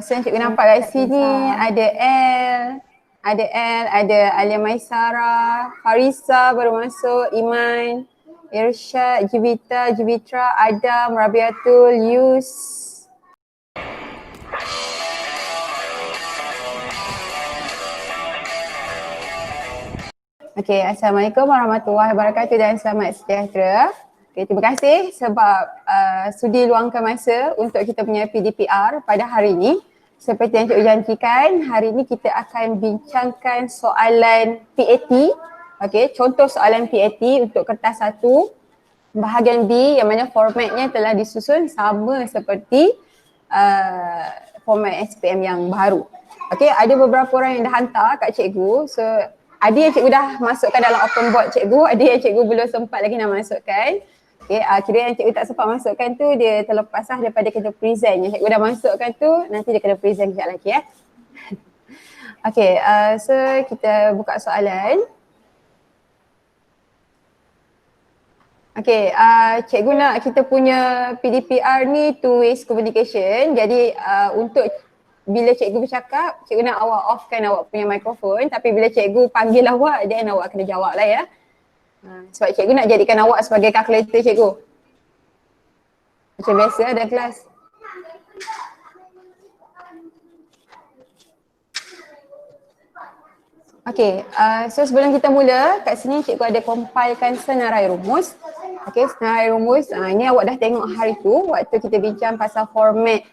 So cikgu nampak kat sini ada ada Alia Maisara, Farisa baru masuk, Iman, Irsyad, Jivitra, Adam, Rabiatul, Yus. Okay, Assalamualaikum warahmatullahi wabarakatuh dan selamat sejahtera. Okay, terima kasih sebab sudi luangkan masa untuk kita punya PDPR pada hari ini. Seperti yang cikgu janjikan, hari ini kita akan bincangkan soalan PAT. Okay, contoh soalan PAT untuk kertas 1 bahagian B yang mana formatnya telah disusun sama seperti format SPM yang baru. Okay, ada beberapa orang yang dah hantar kat cikgu. So ada yang cikgu dah masukkan dalam open board cikgu, ada yang cikgu belum sempat lagi nak masukkan. Okay, kira yang cikgu tak sempat masukkan tu dia terlepas lah daripada kena present. Yang cikgu dah masukkan tu nanti dia kena present kejap lagi . Okay, so kita buka soalan. Okay, cikgu nak kita punya PDPR ni two ways communication. Jadi untuk bila cikgu bercakap, cikgu nak awak offkan awak punya mikrofon, tapi bila cikgu panggil awak, then awak kena jawab lah ya. Sebab cikgu nak jadikan awak sebagai kalkulator cikgu. Macam biasa ada kelas. Okay, so sebelum kita mula, kat sini cikgu ada compilekan senarai rumus. Okay, senarai rumus, ini awak dah tengok hari tu waktu kita bincang pasal format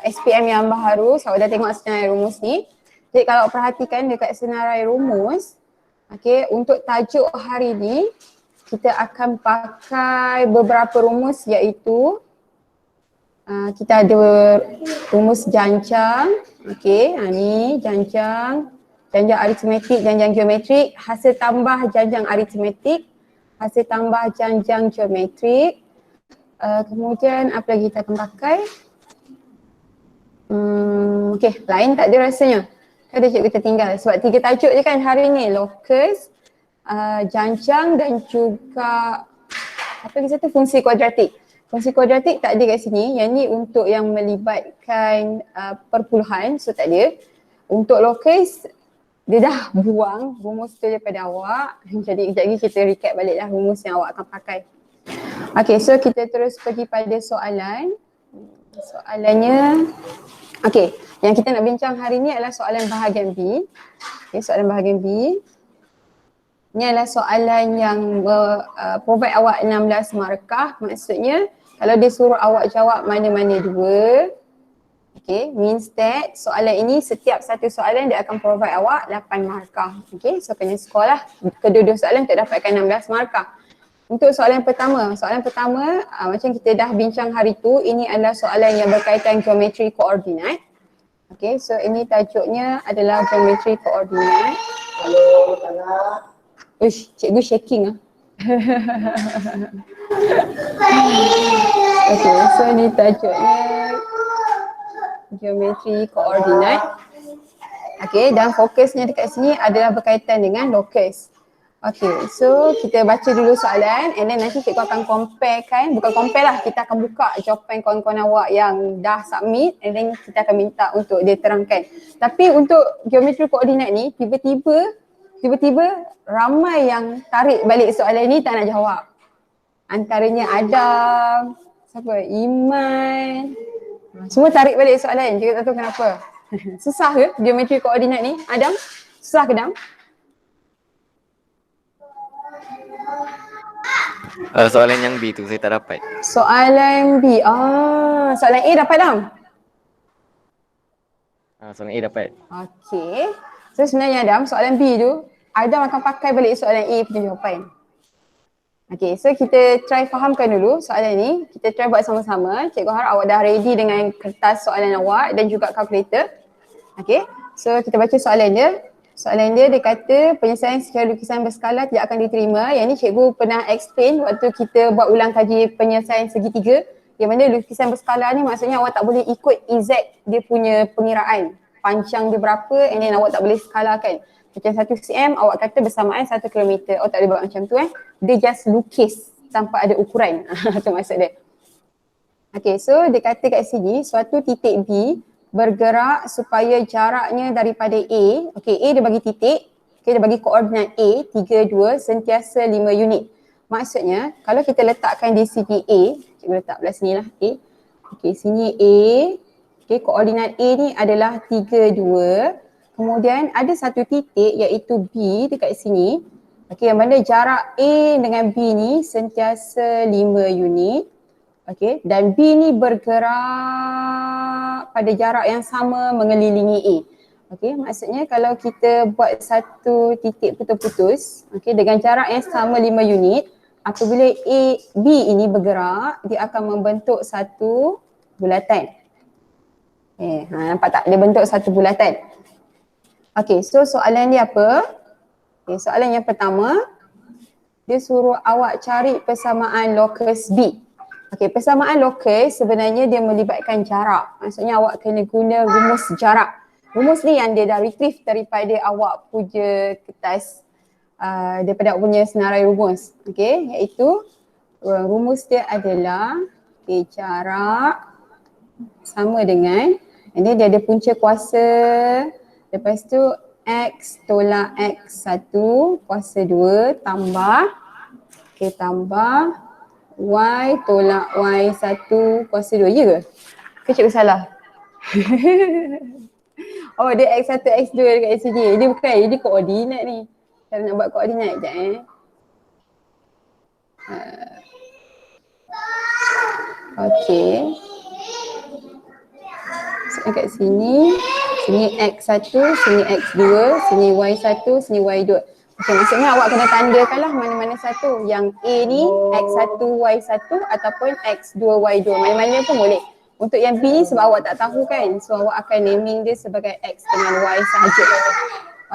SPM yang baru. So awak dah tengok senarai rumus ni. Jadi kalau perhatikan dekat senarai rumus, okay, untuk tajuk hari ni kita akan pakai beberapa rumus iaitu kita ada rumus janjang, okay, ni janjang aritmetik, janjang geometrik, hasil tambah janjang aritmetik, hasil tambah janjang geometrik. Kemudian apa lagi kita akan pakai? Okay, lain tak ada rasanya. Ada cikgu tertinggal sebab 3 tajuk je kan hari ni, locus, janjang dan juga apa lagi satu, fungsi kuadratik. Fungsi kuadratik tak ada kat sini, yang ni untuk yang melibatkan perpuluhan, so tak ada. Untuk locus, dia dah buang rumus tu daripada awak. Jadi kejap lagi kita recap balik lah rumus yang awak akan pakai. Okay, so kita terus pergi pada soalan. Soalannya, okay, yang kita nak bincang hari ni adalah soalan bahagian B. Okay, soalan bahagian B. Ini adalah soalan yang provide awak 16 markah. Maksudnya kalau dia suruh awak jawab mana-mana 2, okay, means that soalan ini setiap satu soalan dia akan provide awak 8 markah. Okay, so kena score lah kedua-dua soalan untuk dapatkan 16 markah. Untuk soalan pertama macam kita dah bincang hari tu, ini adalah soalan yang berkaitan geometri koordinat. Okay, so ini tajuknya adalah geometri koordinat. Hello, Tana. Uish, cikgu shaking ah. Okay, so ni tajuknya geometri koordinat. Okay, dan fokusnya dekat sini adalah berkaitan dengan locus. Okay, so kita baca dulu soalan and then nanti cikgu akan comparekan, bukan compare lah, kita akan buka jawapan kawan-kawan awak yang dah submit and then kita akan minta untuk dia terangkan. Tapi untuk geometri koordinat ni tiba-tiba ramai yang tarik balik soalan ni tak nak jawab. Antaranya Adam, siapa? Iman. Semua tarik balik soalan, juga tak tahu kenapa. Susah ke geometri koordinat ni? Adam, susah ke Adam? Soalan yang B tu saya tak dapat. Soalan B, soalan A dapat Adam? Soalan A dapat. Okay, so sebenarnya Adam, soalan B tu Adam akan pakai balik soalan A punya jawapan. Okay, so kita try fahamkan dulu soalan ni. Kita try buat sama-sama. Cikgu harap awak dah ready dengan kertas soalan awak dan juga kalkulator. Okay, so kita baca soalan dia. Soalan dia kata penyelesaian secara lukisan berskala tidak akan diterima. Yang ni cikgu pernah explain waktu kita buat ulang kaji penyelesaian segitiga. Yang mana lukisan berskala ni maksudnya awak tak boleh ikut exact dia punya pengiraan. Panjang dia berapa and then awak tak boleh skalakan. Macam 1 cm awak kata bersamaan 1 km. Awak tak boleh buat macam tu Dia just lukis tanpa ada ukuran. Itu maksud dia. Okay, so dia kata kat sini suatu titik B bergerak supaya jaraknya daripada A, okey, A dia bagi titik, okey, dia bagi koordinat A 3, 2 sentiasa 5 unit. Maksudnya kalau kita letakkan di sini A, cikgu letak belah sini lah A. Okey, sini A, okey, koordinat A ni adalah 3, 2. Kemudian ada satu titik iaitu B dekat sini. Okey, yang mana jarak A dengan B ni sentiasa 5 unit. Okey, dan B ni bergerak pada jarak yang sama mengelilingi A. Okey, maksudnya kalau kita buat satu titik putus-putus, okey, dengan jarak yang sama 5 unit, apabila B ini bergerak, dia akan membentuk satu bulatan. Nampak tak? Dia bentuk satu bulatan. Okey, so soalan dia apa? Okay, soalan yang pertama, dia suruh awak cari persamaan lokus B. Okey, persamaan lokus sebenarnya dia melibatkan jarak. Maksudnya awak kena guna rumus jarak. Rumus ni yang dia dah retrieve daripada awak punya kertas, daripada awak punya senarai rumus. Okey, iaitu rumus dia adalah jarak sama dengan, ini dia ada punca kuasa, lepas tu X tolak X1 kuasa 2 tambah, tambah Y tolak Y1 kuasa 2, ya ke? Ke cikgu salah? Oh, dia X1 X2 dekat sini. Dia bukan, dia koordinat ni. Cara nak buat koordinat sekejap Okey. So, dekat sini X1, sini X2, sini Y1, sini Y2. Okey, maksudnya awak kena tandakanlah mana-mana satu. Yang A ni X1, Y1 ataupun X2, Y2. Mana-mana pun boleh. Untuk yang B ni sebab awak tak tahu kan. So awak akan naming dia sebagai X dengan Y sahaja.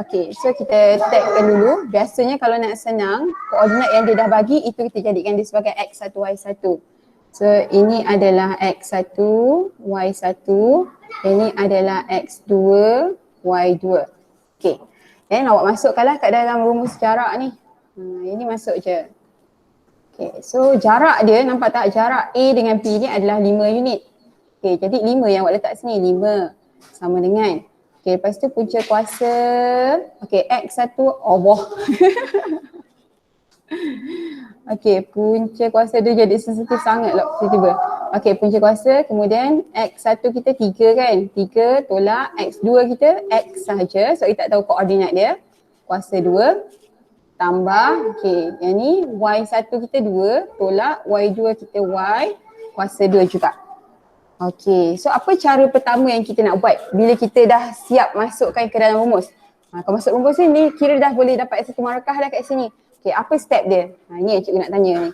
Okey, so kita tagkan dulu. Biasanya kalau nak senang, koordinat yang dia dah bagi itu kita jadikan dia sebagai X1, Y1. So ini adalah X1, Y1. Ini adalah X2, Y2. Okey. Dan awak masukkanlah kat dalam rumus jarak ni. Ini masuk je. Okay, so jarak dia, nampak tak? Jarak A dengan B ni adalah 5 unit. Okay, jadi 5 yang awak letak sini, 5 sama dengan. Okay, lepas tu punca kuasa. Okay, X1, Allah. Okay, punca kuasa dia jadi sensitif sangat lah tiba-tiba. Okay, punca kuasa, kemudian X1 kita 3 kan? 3 tolak X2 kita X sahaja, so kita tak tahu koordinat dia. Kuasa 2 tambah, okay, yang ni Y1 kita 2 tolak Y2 kita Y kuasa 2 juga. Okay, so apa cara pertama yang kita nak buat bila kita dah siap masukkan ke dalam rumus? Kalau masuk rumus ni kira dah boleh dapat satu markah dah kat sini. Okay, apa step dia? Ni yang cikgu nak tanya ni.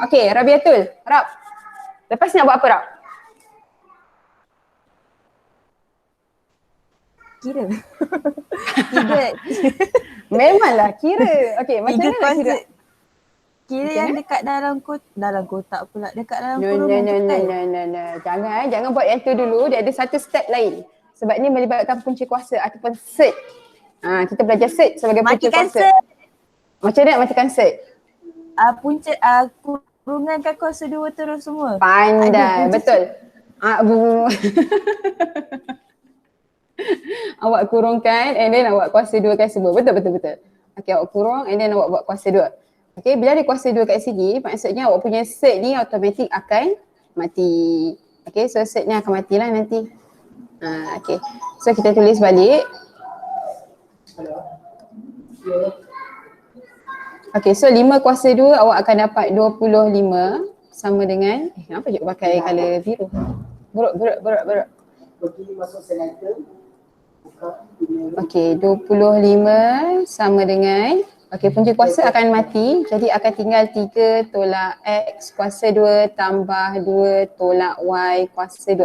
Okay, Rabiatul, Rab. Lepas ni nak buat apa, Rab? Kira. Kira. Memanglah kira. Okay, macam mana nak kira? Kira yang dekat dalam kotak pula, dekat dalam No. kurungan Jangan buat yang tu dulu. Dia ada satu step lain. Sebab ni melibatkan punca kuasa ataupun set. Kita belajar set sebagai punca kuasa. Macam mana nak matikan set? Punca kurungankan kuasa 2 terus semua. Pandai, betul. Awak kurungkan and then awak kuasa 2 kan semua. Betul. Okay, awak kurung and then awak buat kuasa 2. Okay, bila ada kuasa 2 kat sini, maksudnya awak punya set ni automatik akan mati. Okay, so set ni akan matilah nanti. Okay, so kita tulis balik. Okay, so 5 kuasa 2 awak akan dapat 25 sama dengan, kenapa cikgu pakai colour biru? Buruk. Pergi masuk senator. Okay, 25 sama dengan, okay, punca kuasa akan mati, jadi akan tinggal 3 tolak X kuasa 2 tambah 2 tolak Y kuasa 2.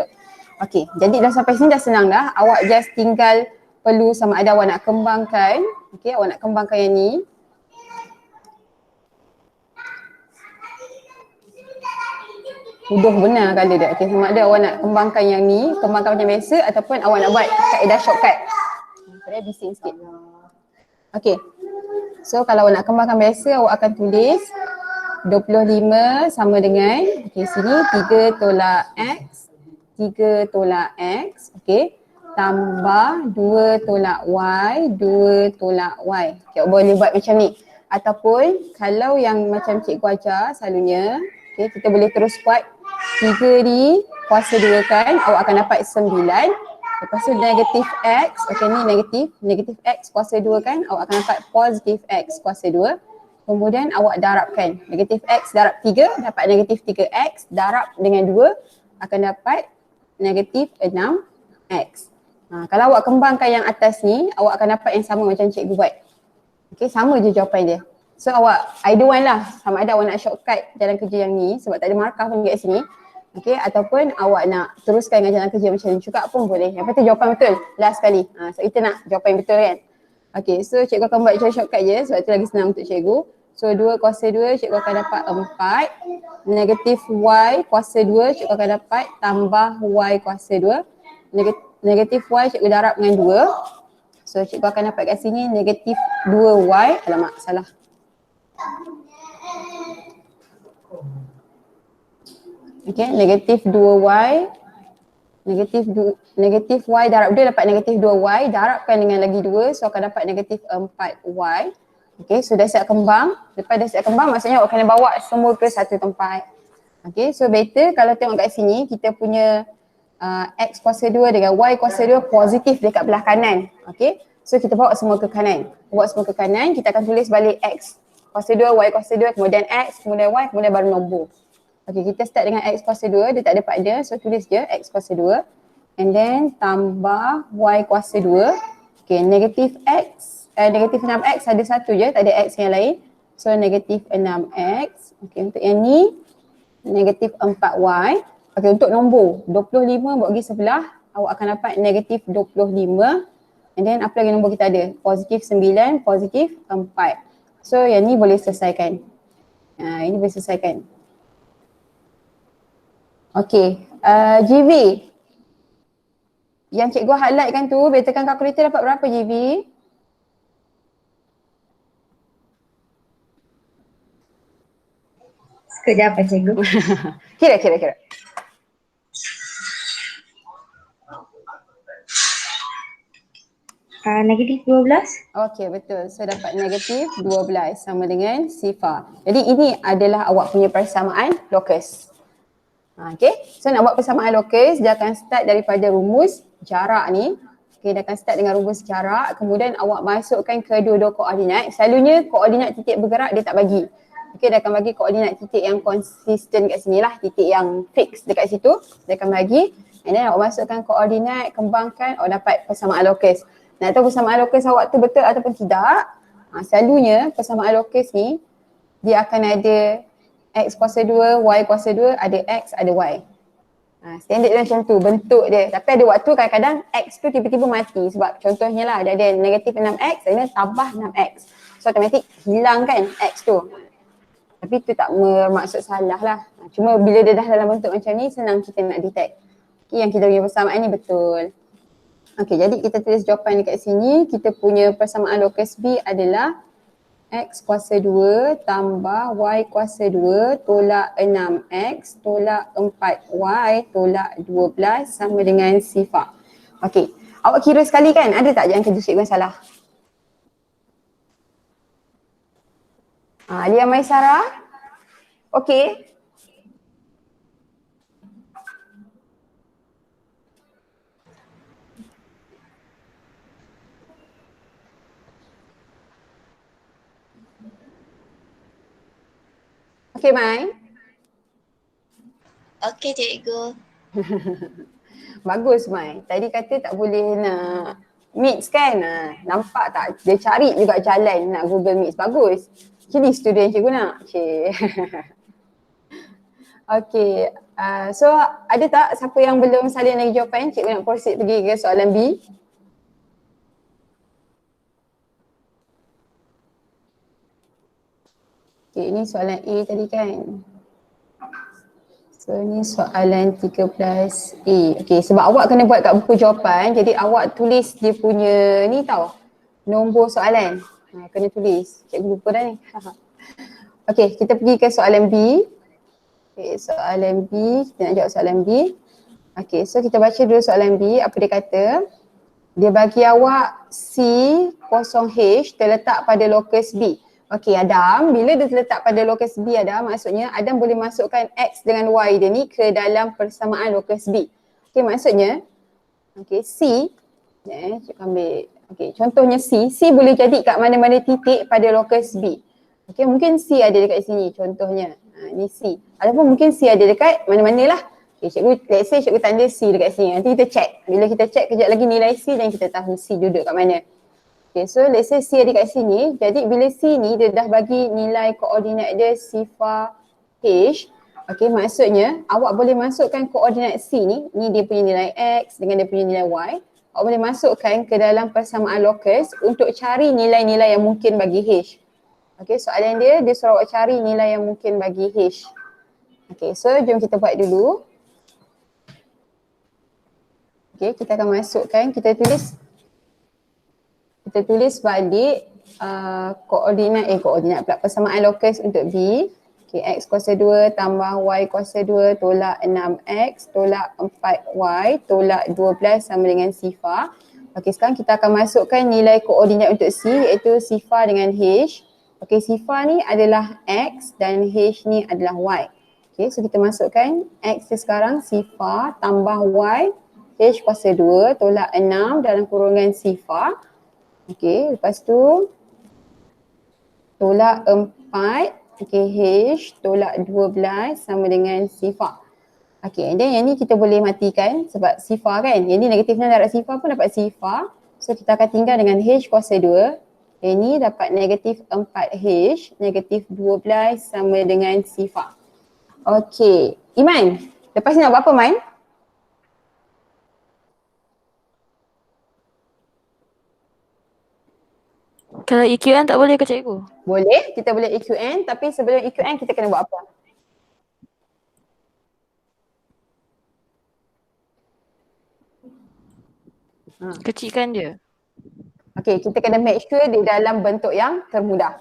Okay, jadi dah sampai sini dah senang dah. Awak just tinggal perlu sama ada awak nak kembangkan, okay, awak nak kembangkan yang ni. Mudah benar kali dia. Okay, sama ada awak nak kembangkan yang ni, kembangkan macam biasa ataupun awak nak buat kaedah shortcut. Saya bising sikit. Okay. So kalau awak nak kembangkan biasa, awak akan tulis 25 sama dengan, okay, sini 3 tolak X 3 tolak X, okay, tambah 2 tolak Y, 2 tolak Y. Okay, boleh buat macam ni. Ataupun kalau yang macam cikgu ajar selalunya, okay, kita boleh terus buat 3 di kuasa 2 kan, awak akan dapat 9. Lepas tu negatif X, okay ni negatif X kuasa 2 kan, awak akan dapat positif X kuasa 2. Kemudian awak darabkan, negatif X darab 3 dapat negatif 3X, darab dengan 2 akan dapat negatif 6X. Kalau awak kembangkan yang atas ni, awak akan dapat yang sama macam cikgu buat. Okay, sama je jawapan dia. So awak either one lah, sama ada awak nak shortcut jalan kerja yang ni sebab tak ada markah pun kat sini. Okay, ataupun awak nak teruskan dengan jalan kerja macam ni juga pun boleh. Yang penting jawapan betul, last sekali. So kita nak jawapan yang betul kan. Okay, so cikgu akan buat cara shortcut je sebab tu lagi senang untuk cikgu. So 2 kuasa 2 cikgu akan dapat 4. Negatif Y kuasa 2 cikgu akan dapat tambah Y kuasa 2. Negatif Y cikgu darab dengan 2. So cikgu akan dapat kat sini negatif 2Y. Alamak, salah. Okay, negatif 2Y. Negatif Y darab 2 dapat negatif 2Y, darabkan dengan lagi 2, so akan dapat negatif 4Y. Okay, so dah siap kembang. Lepas dah siap kembang maksudnya awak kena bawa semua ke satu tempat. Okay, so better kalau tengok kat sini kita punya X kuasa 2 dengan Y kuasa 2 positif dekat belah kanan. Okay, so kita bawa semua ke kanan. Bawa semua ke kanan, kita akan tulis balik X kuasa 2, Y kuasa 2, kemudian X, kemudian Y, kemudian baru nombor. Okay, kita start dengan X kuasa 2, dia tak ada pada, so tulis je X kuasa 2. And then tambah Y kuasa 2. Okay, negatif X, negatif 6X ada satu je, tak ada X yang lain. So negatif 6X. Okay, untuk yang ni negatif 4Y. Okay, untuk nombor 25 buat pergi sebelah, awak akan dapat negatif 25. And then apa lagi nombor kita ada? Positif 9, positif 4. So yang ni boleh selesaikan. Ini boleh selesaikan. Okay, GV. Yang cikgu highlightkan tu, betakan kalkulator dapat berapa GV? Sekejap apa cikgu? Kira. Negatif 12. Okay, betul. So dapat negatif 12 sama dengan sifar. Jadi ini adalah awak punya persamaan locus. Okay, so nak buat persamaan locus, dia akan start daripada rumus jarak ni. Okay, dia akan start dengan rumus jarak, kemudian awak masukkan kedua-dua koordinat. Selalunya koordinat titik bergerak dia tak bagi. Okay, dia akan bagi koordinat titik yang konsisten kat sini lah, titik yang fix dekat situ. Dia akan bagi, and then awak masukkan koordinat, kembangkan, awak dapat persamaan locus. Nak tahu persamaan locus awak tu betul ataupun tidak? Selalunya persamaan locus ni, dia akan ada X kuasa 2, Y kuasa 2, ada X, ada Y. Standard dia macam tu, bentuk dia. Tapi ada waktu kadang-kadang X tu tiba-tiba mati sebab contohnya lah dia ada negatif 6X dan tambah 6X. So automatik hilang kan X tu. Tapi tu tak bermaksud salah lah. Cuma bila dia dah dalam bentuk macam ni, senang kita nak detect. Okay, yang kita punya persamaan ni betul. Okay, jadi kita tulis jawapan dekat sini. Kita punya persamaan locus B adalah X kuasa 2 tambah Y kuasa 2 tolak 6X tolak 4Y tolak 12 sama dengan sifar. Okey, awak kira sekali kan? Ada tak yang kerja cikgu yang salah? Alia Maisara? Okey. Okay, Mai. Okey, cikgu. Bagus, Mai. Tadi kata tak boleh nak mix kan? Nampak tak? Dia cari juga jalan nak Google Meet. Bagus. Jadi student cikgu nak. Okay. So ada tak siapa yang belum salin lagi jawapan? Cikgu nak proceed pergi ke soalan B. Okay, ini soalan A tadi kan. So ni soalan 13A. Okay, sebab awak kena buat kat buku jawapan, jadi awak tulis dia punya ni tau, nombor soalan. Kena tulis. Cikgu lupa dah ni. Okay, kita pergi ke soalan B. Okay, soalan B, kita nak jawab soalan B. Okay, so kita baca dulu soalan B. Apa dia kata? Dia bagi awak C kosong H terletak pada lokus B. Okay Adam, bila dia terletak pada lokus B Adam, maksudnya Adam boleh masukkan X dengan Y dia ni ke dalam persamaan lokus B. Okay, maksudnya C, cikgu ambil, contohnya C boleh jadi kat mana-mana titik pada lokus B. Okay, mungkin C ada dekat sini contohnya, ni C. Ataupun mungkin C ada dekat mana-mana lah. Okay, cikgu, let's say cikgu tanda C dekat sini. Nanti kita check. Bila kita check kejap lagi nilai C dan kita tahu C duduk kat mana. Okay, so let's say C ada kat sini. Jadi bila C ni dia dah bagi nilai koordinat dia sifar H. Okay, maksudnya awak boleh masukkan koordinat C ni dia punya nilai X dengan dia punya nilai Y. Awak boleh masukkan ke dalam persamaan lokus untuk cari nilai-nilai yang mungkin bagi H. Okay, soalan dia suruh awak cari nilai yang mungkin bagi H. Okay, so jom kita buat dulu. Okay, kita akan masukkan, kita tulis balik koordinat pula persamaan lokus untuk B. Okay, X kuasa 2 tambah Y kuasa 2 tolak 6X tolak 4Y tolak 12 sama dengan sifar. Okay, sekarang kita akan masukkan nilai koordinat untuk C iaitu sifar dengan H. Okay, sifar ni adalah X dan H ni adalah Y. Okay, so kita masukkan X ni sekarang sifar tambah Y H kuasa 2 tolak 6 dalam kurungan sifar. Okey, lepas tu tolak 4, H tolak 12 sama dengan sifar. Okey, and then yang ni kita boleh matikan sebab sifar kan. Yang ni negatif 6 darab sifar pun dapat sifar. So kita akan tinggal dengan H kuasa 2. Yang ni dapat negatif 4H, negatif 12 sama dengan sifar. Okey, Iman, lepas ni nak buat apa Man? Kalau EQN tak boleh ke cikgu? Boleh, kita boleh EQN tapi sebelum EQN kita kena buat apa? Kecilkan dia. Okay, kita kena make sure dia dalam bentuk yang termudah.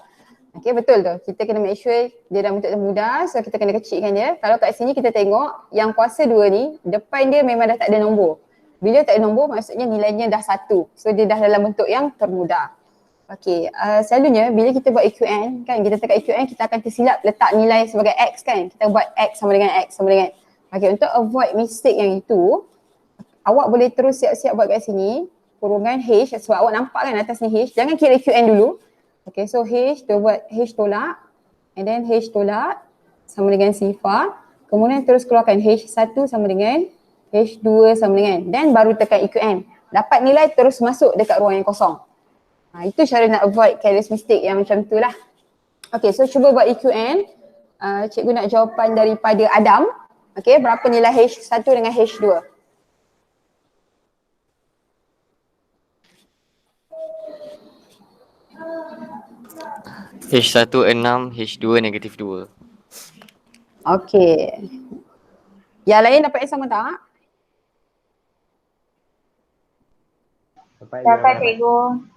Okay, betul tu. Kita kena make sure dia dalam bentuk termudah, so kita kena kecilkan dia. Kalau kat sini kita tengok yang kuasa 2 ni, depan dia memang dah tak ada nombor. Bila tak ada nombor maksudnya nilainya dah 1. So dia dah dalam bentuk yang termudah. Okay, selalunya bila kita buat EQN kan, kita tekan EQN kita akan tersilap letak nilai sebagai X kan. Kita buat X sama dengan X sama dengan. Okay, untuk avoid mistake yang itu, awak boleh terus siap-siap buat kat sini kurungan H sebab awak nampak kan atas ni H. Jangan kira EQN dulu. Okay, so H tu buat H tolak and then H tolak sama dengan sifar. Kemudian terus keluarkan H1 sama dengan H2 sama dengan dan baru tekan EQN. Dapat nilai terus masuk dekat ruang yang kosong. Itu cara nak avoid careless mistake yang macam tu lah. Okay, so cuba buat EQN. Cikgu nak jawapan daripada Adam. Okay, berapa nilai H1 dengan H2? H1 6, H2 negatif 2. Okay. Yang lain dapat yang sama tak? Dapat cikgu.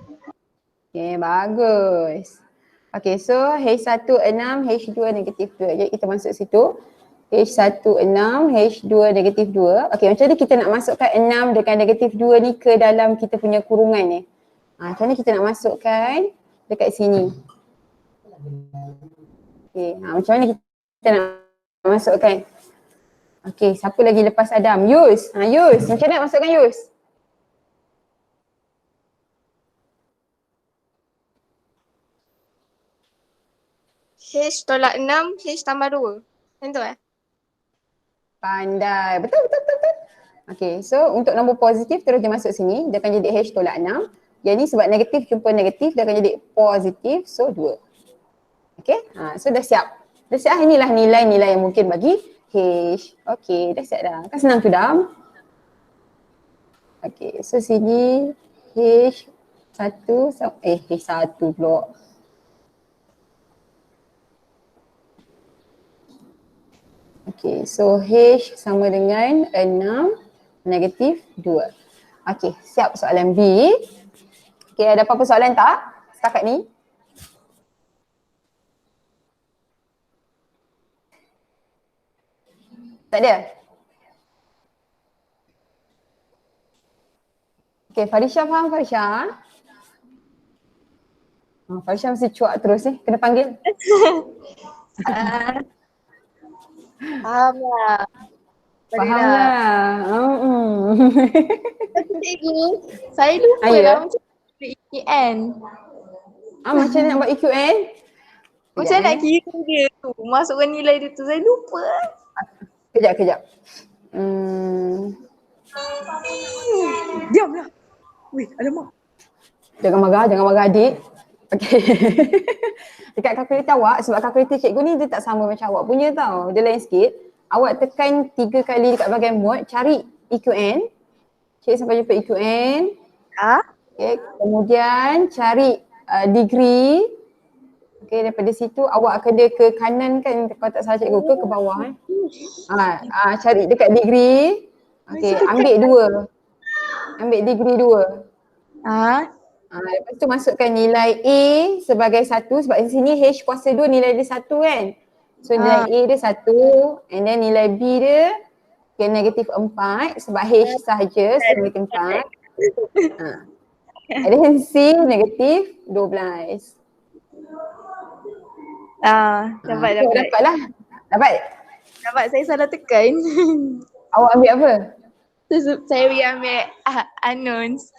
Okay, bagus. Okay, so H1 6, H2 negatif 2. Jadi kita masuk situ. H1 6, H2 negatif 2. Okay, macam ni kita nak masukkan 6 dengan negatif 2 ni ke dalam kita punya kurungan ni. Macam ni kita nak masukkan dekat sini. Okay, macam mana kita nak masukkan? Okay, siapa lagi lepas Adam? Yus. Yus, macam mana nak masukkan Yus? H tolak 6, H tambah 2. Macam tu Pandai. Betul. Okay, so untuk nombor positif terus dia masuk sini. Dia akan jadi H tolak 6. Yang ni sebab negatif jumpa negatif, dia akan jadi positif, so 2. Okay, so dah siap. Dah siap, inilah nilai-nilai yang mungkin bagi H. Okay, dah siap dah. Kan senang tu dah. Okay, so sini H1, H1 pula. Okay, so H sama dengan 6 negatif 2. Okay, siap soalan B. Okay, ada apa-apa soalan tak setakat ni? Tak ada? Okay, Farisha faham Farisha? Farisha mesti cuak terus ni, kena panggil. Faham lah. Faham lah. Cikgu, saya lupa Ya. lah macam EKN. Macam mana nak buat EQN? Macam nak kira dia tu, masukkan nilai dia tu, saya lupa. Kejap. Diamlah. Weh, alamak. Jangan marah adik. Okay. Dekat kalkulator awak, sebab kalkulator cikgu ni dia tak sama macam awak punya tau. Dia lain sikit. Awak tekan 3 kali dekat bahagian mod, cari EQN. Cik sampai jumpa EQN. Okay. Kemudian cari degree. Okay, daripada situ awak akan dia ke kanan kan, kalau tak salah cikgu, ke bawah cari dekat degree. Okay, ambil degree 2. Lepas tu masukkan nilai A sebagai 1 sebab di sini H kuasa 2 nilai dia 1 kan. So nilai A dia 1 and then nilai B dia negatif 4 sebab H sahaja so negatif 4. And then C negatif 12. Dapat. Saya salah tekan. Awak ambil apa? Saya pergi ambil unknowns.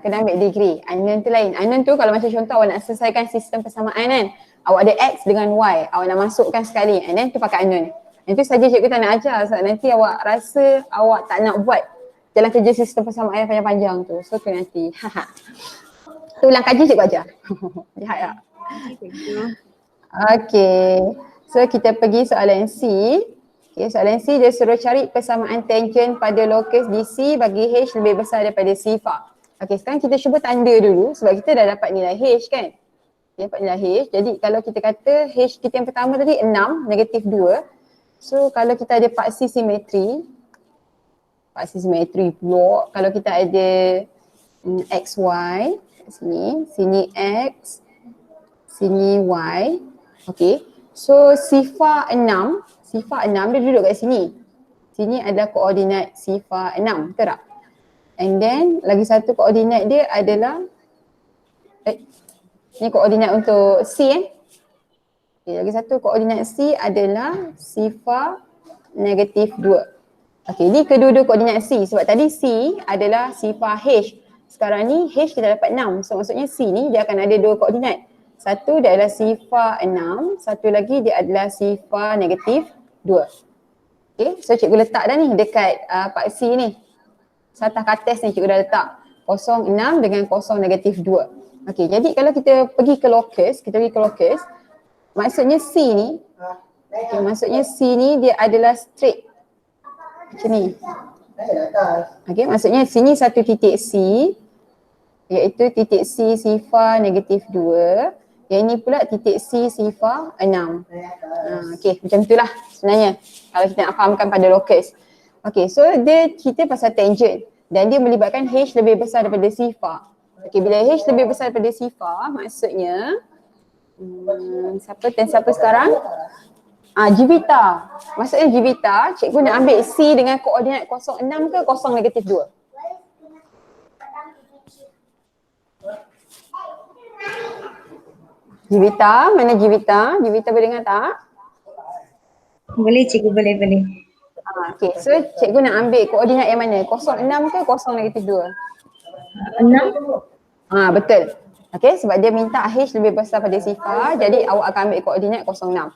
Kena ambil degree. Unknown tu lain. Unknown tu kalau macam contoh awak nak selesaikan sistem persamaan kan. Awak ada X dengan Y. Awak nak masukkan sekali and then tu pakai unknown. Itu saja cikgu tak nak ajar sebab nanti awak rasa awak tak nak buat jalan kerja sistem persamaan yang panjang-panjang tu. So tu nanti. Tu ulang kaji cikgu ajar. Jahat tak? Okay. So kita pergi soalan C. Okay, soalan C dia suruh cari persamaan tangent pada lokus DC bagi H lebih besar daripada sifar. Okay, sekarang kita cuba tanda dulu sebab kita dah dapat nilai H kan. Kita dapat nilai H. Jadi kalau kita kata H kita yang pertama tadi 6, negatif 2. So kalau kita ada paksi simetri pula kalau kita ada XY kat sini X, sini Y. Okay, so sifar 6 dia duduk kat sini. Sini adalah koordinat sifar 6, betul tak? And then lagi satu koordinat dia adalah ni koordinat untuk C Okay, lagi satu koordinat C adalah sifar negatif 2. Okay, ni kedua-dua koordinat C sebab tadi C adalah sifar H. Sekarang ni H kita dapat 6. So maksudnya C ni dia akan ada dua koordinat. Satu dia adalah sifar 6, satu lagi dia adalah sifar negatif 2. Okay, so cikgu letak dah ni dekat paksi ni. Satah kates ni cikgu dah letak 0,6 dengan 0 negatif 2. Okay, jadi kalau kita pergi ke locus, maksudnya C ni, dia adalah straight macam ni. Okay, maksudnya sini satu titik C iaitu titik C sifar negatif 2. Yang ini pula titik C sifar 6. Okay, macam itulah sebenarnya kalau kita nak fahamkan pada locus. Okay, so dia cerita pasal tangent dan dia melibatkan H lebih besar daripada sifar. Okay, bila H lebih besar daripada sifar maksudnya siapa sekarang? Jivita. Maksudnya Jivita, cikgu nak ambil C dengan koordinat 0,6 ke 0 negatif 2? Jivita, mana Jivita? Jivita boleh dengar tak? Boleh cikgu, boleh. Okay, so cikgu nak ambil koordinat yang mana? 0,6 ke 0 negatif 2? 6. Betul. Okay, sebab dia minta H lebih besar pada sifar, jadi awak akan ambil koordinat 0,6.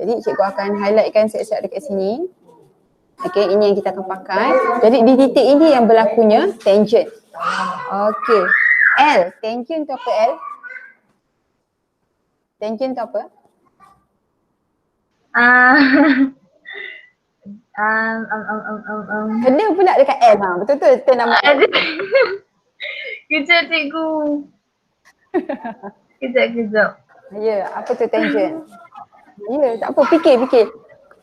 Jadi cikgu akan highlightkan siap-siap dekat sini. Okay, ini yang kita akan pakai. Jadi di titik ini yang berlakunya tangent. Okay. L, tangent tu apa L? Tangent tu apa? Kena pula dekat L betul-betul tu nama L. Kejap cikgu. Kejap. Ya, apa tu tangent? Ya, tak apa, fikir.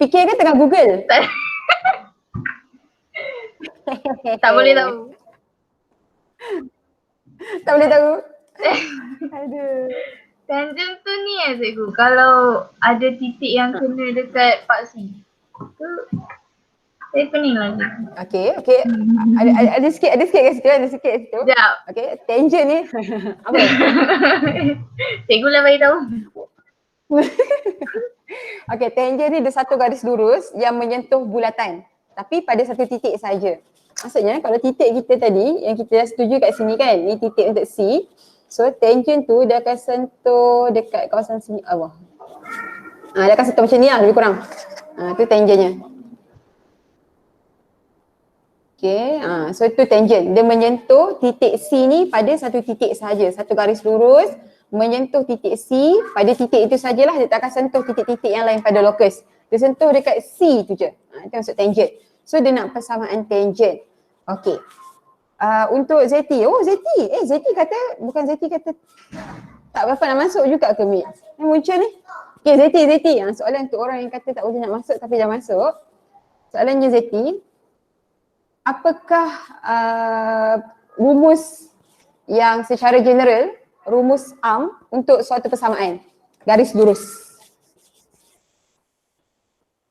Fikir kan tengah Google? Tak boleh tahu. Tak boleh tahu? Aduh. Tangent tu ni cikgu, kalau ada titik yang kena dekat paksi tu Saya pening lagi. Okay. Ada sikit kat situ, ada sikit kat situ. Sekejap. Okay, tangent ni. Apa? Cikgu lah bagi tahu. Okay, tangent ni ada satu garis lurus yang menyentuh bulatan. Tapi pada satu titik saja. Maksudnya kalau titik kita tadi yang kita dah setuju kat sini kan, ni titik untuk C. So tangent tu dia akan sentuh dekat kawasan sini Allah. Dia akan sentuh macam ni lah lebih kurang. Tu tangentnya. Okay, so itu tangent. Dia menyentuh titik C ni pada satu titik saja. Satu garis lurus menyentuh titik C pada titik itu sajalah, dia tak akan sentuh titik-titik yang lain pada locus. Dia sentuh dekat C tu je. Itu maksud tangent. So dia nak persamaan tangent. Okay. Untuk ZT, ZT kata, bukan ZT kata tak berapa nak masuk juga ke Mix? Muncul ni. Okay, ZT. Soalan untuk orang yang kata tak boleh nak masuk tapi dah masuk. Soalannya ZT, apakah rumus yang secara general, rumus ARM untuk suatu persamaan garis lurus?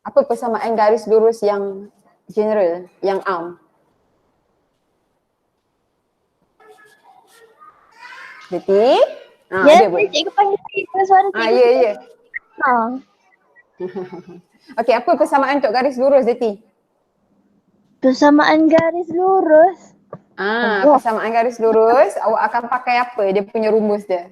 Apa persamaan garis lurus yang general, yang ARM? Zeti? Ya, Ada pun. cikgu panggil cikgu suara cikgu. Ya. Ha. Okey, apa persamaan untuk garis lurus Zeti? Persamaan garis lurus. Persamaan garis lurus, awak akan pakai apa dia punya rumus dia?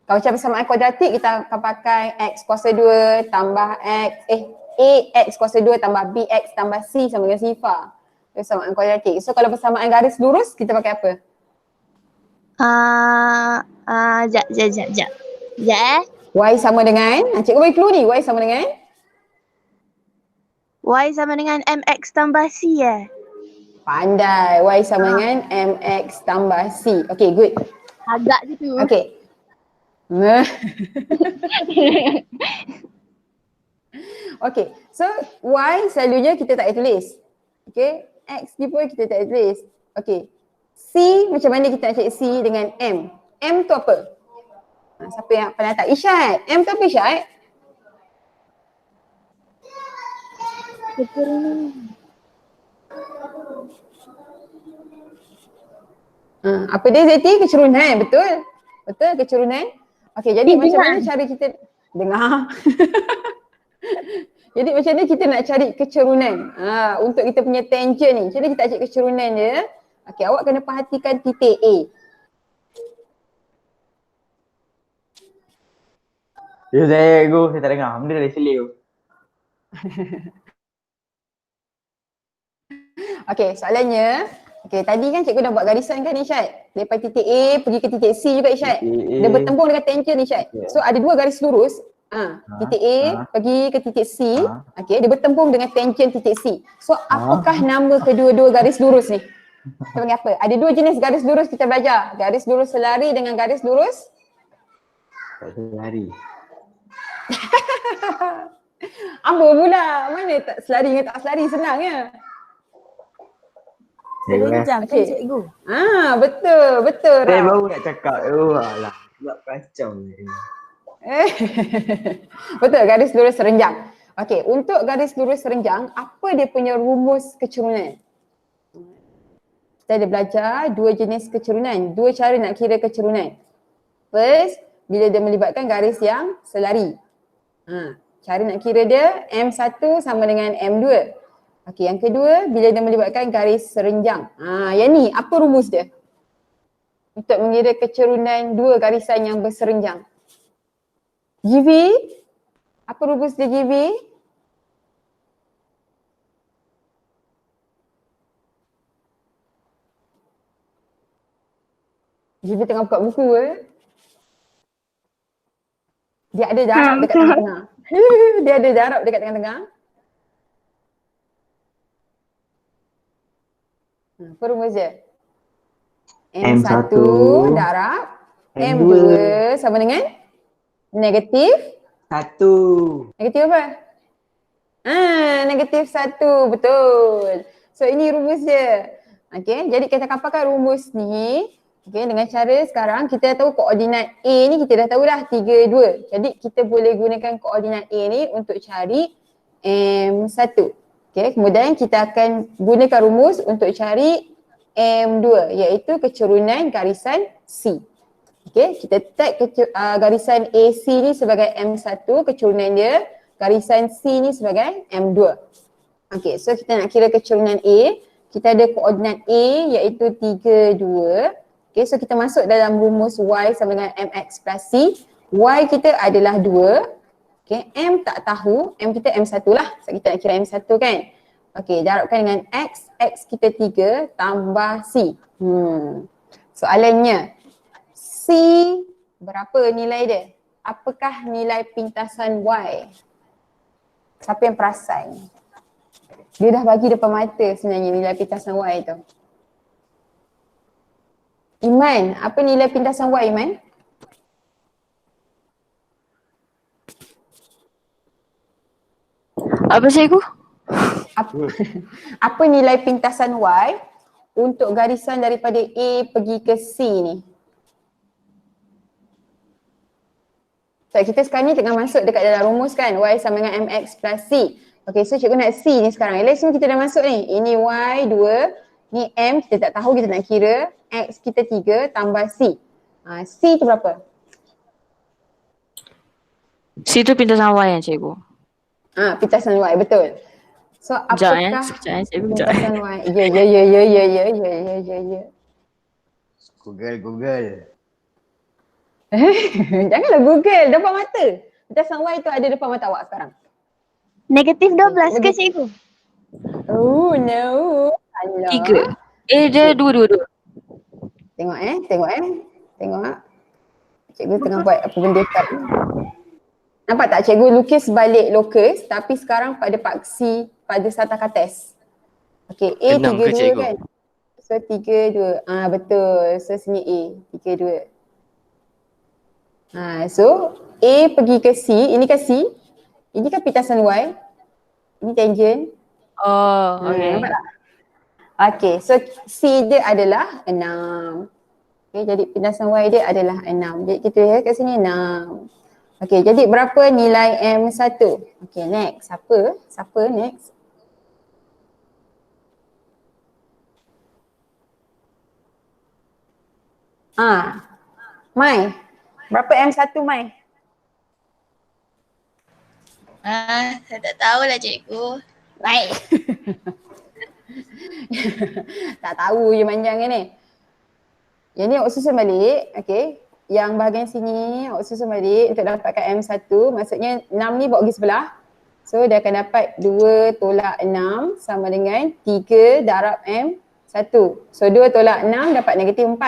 Kalau macam persamaan kuadratik, kita akan pakai x kuasa 2 tambah ax kuasa 2 tambah bx tambah c sama dengan sifar. Persamaan kuadratik. So kalau persamaan garis lurus, kita pakai apa? Sekejap. Y sama dengan, cikgu bagi clue ni, y sama dengan? Y sama dengan mx tambah c Pandai, y sama dengan mx tambah c. Okay, good. Agak je tu. Okay. Okay, so y selalunya kita tak payah tulis. Okay, x ni pun kita tak payah tulis. Okay, c macam mana kita nak cari c dengan m? M tu apa? Siapa yang pernah tak? Isyad. M tu apa Isyad? Apa dia Zeti? Kecerunan, betul? Betul kecerunan? Okay, jadi macam mana cara kita dengar? Jadi macam mana kita nak cari kecerunan untuk kita punya tangent ni? Macam mana kita nak cari kecerunan dia? Okay, awak kena perhatikan titik A. Ya saya tak dengar. Benda dah selio. Okay, soalannya, okay, tadi kan cikgu dah buat garisan kan Isyad? Daripada titik A pergi ke titik C juga Isyad. Dia bertembung dengan tangent Isyad. So ada dua garis lurus, titik A pergi ke titik C, okay, dia bertembung dengan tangent titik C. So apakah nama kedua-dua garis lurus ni? Kita panggil apa? Ada dua jenis garis lurus kita belajar. Garis lurus selari dengan garis lurus Selari. apa pula? Mana tak selari dengan tak selari senang ya? Serenjang kan Okay. cikgu? Betul Saya Ram. baru nak cakap. Alah. Sebab kacau ni. Betul, garis lurus serenjang. Okey, untuk garis lurus serenjang, apa dia punya rumus kecerunan? Kita ada belajar dua jenis kecerunan, dua cara nak kira kecerunan. First, bila dia melibatkan garis yang selari. Cara nak kira dia M1 sama dengan M2. Okey, yang kedua, bila dia melibatkan garis serenjang. Yang ni, apa rumus dia? Untuk mengira kecerunan dua garisan yang berserenjang. GV, apa rumus dia GV? GV tengah buka buku Dia ada darab dekat tengah-tengah. Dia ada darab dekat tengah-tengah. Apa rumus dia? M1 darab M2 sama dengan negatif 1. negatif apa? Negatif 1, betul. So ini rumus dia. Okay, jadi kita akan pakai rumus ni. Okay, dengan cara sekarang kita dah tahu koordinat A ni kita dah tahu dah 3, 2. Jadi kita boleh gunakan koordinat A ni untuk cari M1. Okay, kemudian kita akan gunakan rumus untuk cari M2 iaitu kecurunan garisan C. Okay, kita tag garisan AC ni sebagai M1, kecurunan dia, garisan C ni sebagai M2. Okay, so kita nak kira kecurunan A, kita ada koordinat A iaitu 3, 2. Okay, so kita masuk dalam rumus Y sama dengan MX plus C. Y kita adalah 2. Okay, M tak tahu, M kita M1 lah. So kita nak kira M1 kan. Okay, darabkan dengan X, X kita 3 tambah C. Soalannya, C berapa nilai dia? Apakah nilai pintasan Y? Siapa yang perasan? Dia dah bagi depan mata sebenarnya nilai pintasan Y tu. Iman, apa nilai pintasan Y, Iman? Apa cikgu? Apa nilai pintasan Y untuk garisan daripada A pergi ke C ni? So kita sekarang ni tengah masuk dekat dalam rumus kan, Y sama dengan MX plus C. Okay, so cikgu nak C ni sekarang. Let's semua kita dah masuk ni. Ini Y 2, ni M kita tak tahu, kita nak kira. X kita 3 tambah C. C tu berapa? C tu pintasan Y yang cikgu. Pintasan Y, betul. So apakah Sekejap cikgu. pintasan Y? Ya. Google. Janganlah Google, depan mata. Pintasan Y tu ada depan mata awak sekarang. Negatif 12 ke cikgu? Oh no. Alah. 3. Dia 2. Tengok. Tengok. Cikgu tengah buat apa benda kat. Nampak tak cikgu lukis balik lokus tapi sekarang pada paksi pada satakates. Okey, A 6 ke 3 2 cikgu? kan. So 3 2. Betul. So sini A 3 2. So A pergi ke C, ini kan C. Ini kan pintasan Y. Ini tangent. Oh, okay. Nampak tak? Okay, so C dia adalah 6. Okay, jadi pintasan Y dia adalah 6. Jadi kita lihat kat sini 6. Okay, jadi berapa nilai M1? Okay, next. Siapa next? Mai. Berapa M1 Mai? Saya tak tahulah cikgu. Baik. Tak tahu je panjang kan ni. Yang ni awak susun balik, okey. Yang bahagian sini awak susun balik untuk dapatkan M1, maksudnya 6 ni bawa pergi sebelah. So dia akan dapat 2 tolak 6 sama dengan 3 darab M1. So 2 tolak 6 dapat negatif 4.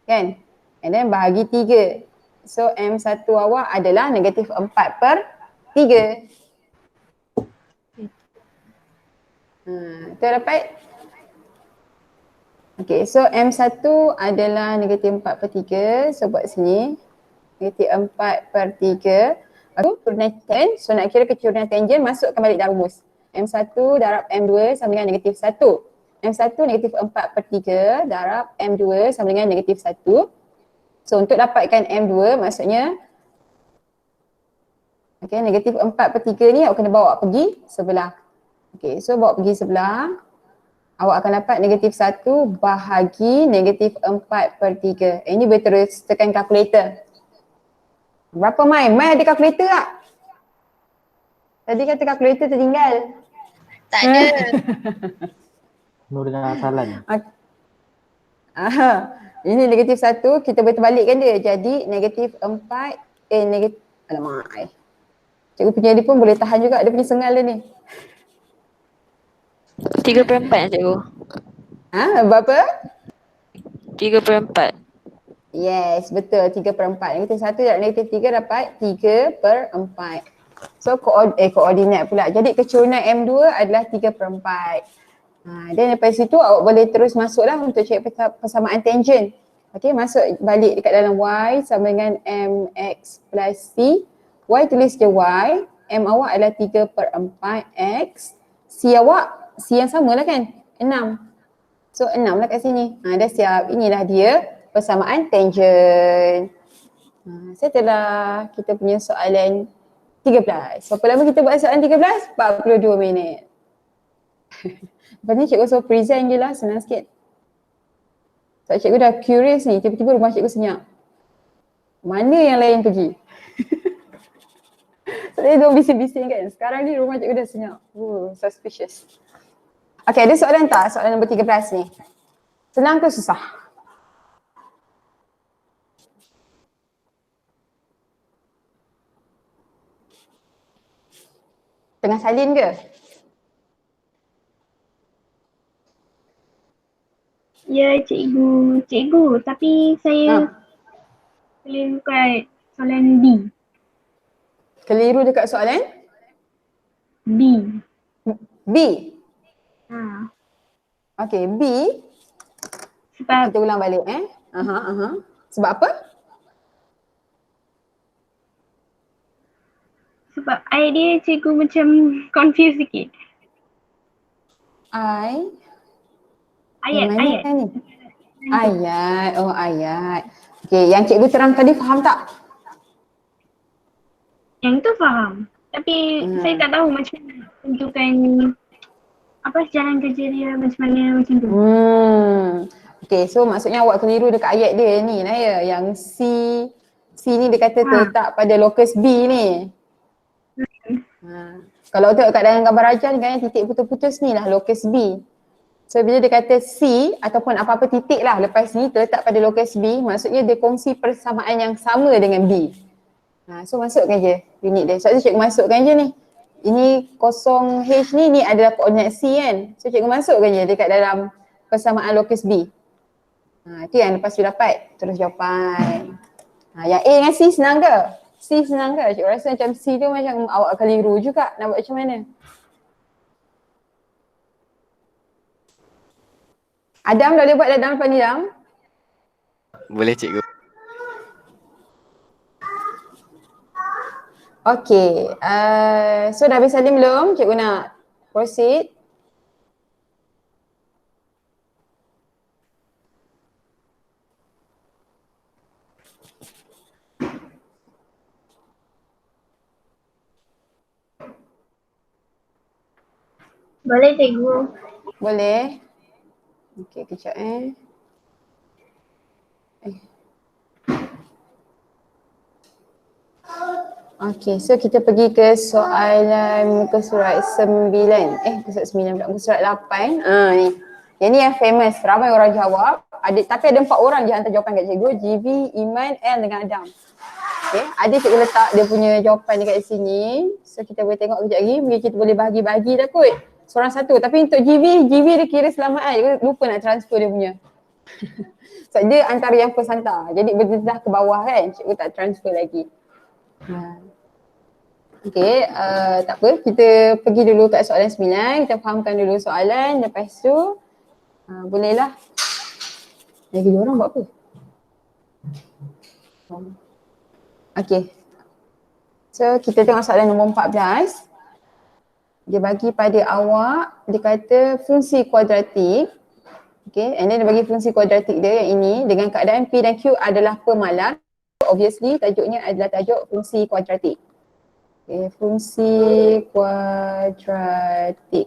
Kan? And then bahagi 3. So M1 awak adalah negatif 4 per 3. Tu dapat. Okay, so M1 adalah negatif 4 per 3. So buat sini. Negatif 4 per 3. Lepas tu kecurunan tangent. So nak kira kecurunan tangent, masukkan balik dalam rumus. M1 darab M2 sama dengan negatif 1. M1 negatif 4 per 3 darab M2 sama dengan negatif 1. So untuk dapatkan M2 maksudnya okay, negatif 4 per 3 ni awak kena bawa pergi sebelah. Okay, so bawa pergi sebelah. Awak akan dapat negatif 1 bahagi negatif 4 per 3. Ini boleh terus tekan kalkulator. Berapa Mai? Mai ada kalkulator tak? Tadi kata kalkulator tertinggal. Tak ada. Nur dengan Salan. Ini negatif 1, kita boleh terbalikkan dia. Jadi negatif 4, negatif, alamak. Cikgu punya dia pun boleh tahan juga, dia punya sengal dia ni. 3/4 cikgu. Berapa? 3/4. Yes, betul, 3/4. Negatif 1 dan negatif 3 dapat 3/4. So koordinat pula. Jadi kecurunan M2 adalah 3/4. Dan daripada situ awak boleh terus masuklah untuk cari persamaan tangent. Okay, masuk balik dekat dalam Y sama dengan MX plus C. Y tulis je Y, M awak adalah 3/4 X. C awak, C yang sama lah kan? 6. So 6 lah kat sini. Dah siap. Inilah dia persamaan tangent. Setelah kita punya soalan 13. Berapa lama kita buat soalan 13? 42 minit. Lepas ni cikgu suruh present je lah, senang sikit. Sebab cikgu dah curious ni, tiba-tiba rumah cikgu senyap. Mana yang lain pergi? Saya so, bising-bising kan. Sekarang ni rumah cikgu dah senyap. Suspicious. Okay, ada soalan tak? Soalan nombor 13 ni. Senang ke susah? Tengah salin ke? Ya, cikgu. Cikgu, tapi saya keliru kat soalan B. Keliru dekat soalan? B. B. Ha. Okay, B. Sebab Kita ulang balik Sebab apa? sebab idea cikgu macam confused sikit. Ayat. Ayat. Ni? Ayat. Oh, ayat. Okay, yang cikgu terang tadi faham tak? Yang tu faham. Tapi saya tak tahu macam mana tentukan apa jalan kerja dia macam mana macam tu. Okay, so maksudnya awak keliru dekat ayat dia ni lah ya. Yang C ni dia kata terletak pada locus B ni. Kalau tengok kat dalam gambar rajah ni kan titik putus-putus ni lah locus B. So bila dia kata C ataupun apa-apa titik lah lepas ni terletak pada locus B, maksudnya dia kongsi persamaan yang sama dengan B. So masukkan je unit dia. Sebab tu cikgu masukkan je ni. Ini 0H ni adalah koordinat C kan. So cikgu masukkan je dekat dalam persamaan locus B. Itu yang lepas tu dapat terus jawapan. Yang A dengan C senang ke? C senang ke? Cikgu rasa macam C tu macam awak keliru juga. Nak buat macam mana? Adam dah boleh buat Adam lepas ni Adam? Boleh cikgu. Okay, so dah habis salin belum? Cikgu nak proceed. Boleh cikgu. Boleh? Okay, kejap Okay, so kita pergi ke soalan muka surat 9. Muka surat 9 pula, muka surat 8. Ni. Yang ni yang famous, ramai orang jawab. Tapi ada 4 orang je hantar jawapan kat cikgu. GV, Iman, L dengan Adam. Okay, ada cikgu letak dia punya jawapan dekat sini. So kita boleh tengok kejap lagi, mungkin kita boleh bahagi-bahagi dah kot. Seorang satu, tapi untuk GV dia kira selamat cikgu lupa nak transfer dia punya. Sebab dia antara yang first hantar. Jadi berdedah ke bawah kan, cikgu tak transfer lagi. Okay, tak apa, kita pergi dulu kat soalan 9, kita fahamkan dulu soalan, lepas tu bolehlah. Lagi 2 orang buat apa? Okay, so kita tengok soalan nombor 14. Dia bagi pada awak, dia kata fungsi kuadratik. Okay, and then dia bagi fungsi kuadratik dia yang ini dengan keadaan P dan Q adalah pemalas. Obviously tajuknya adalah tajuk fungsi kuadratik. Okay, fungsi kuadratik.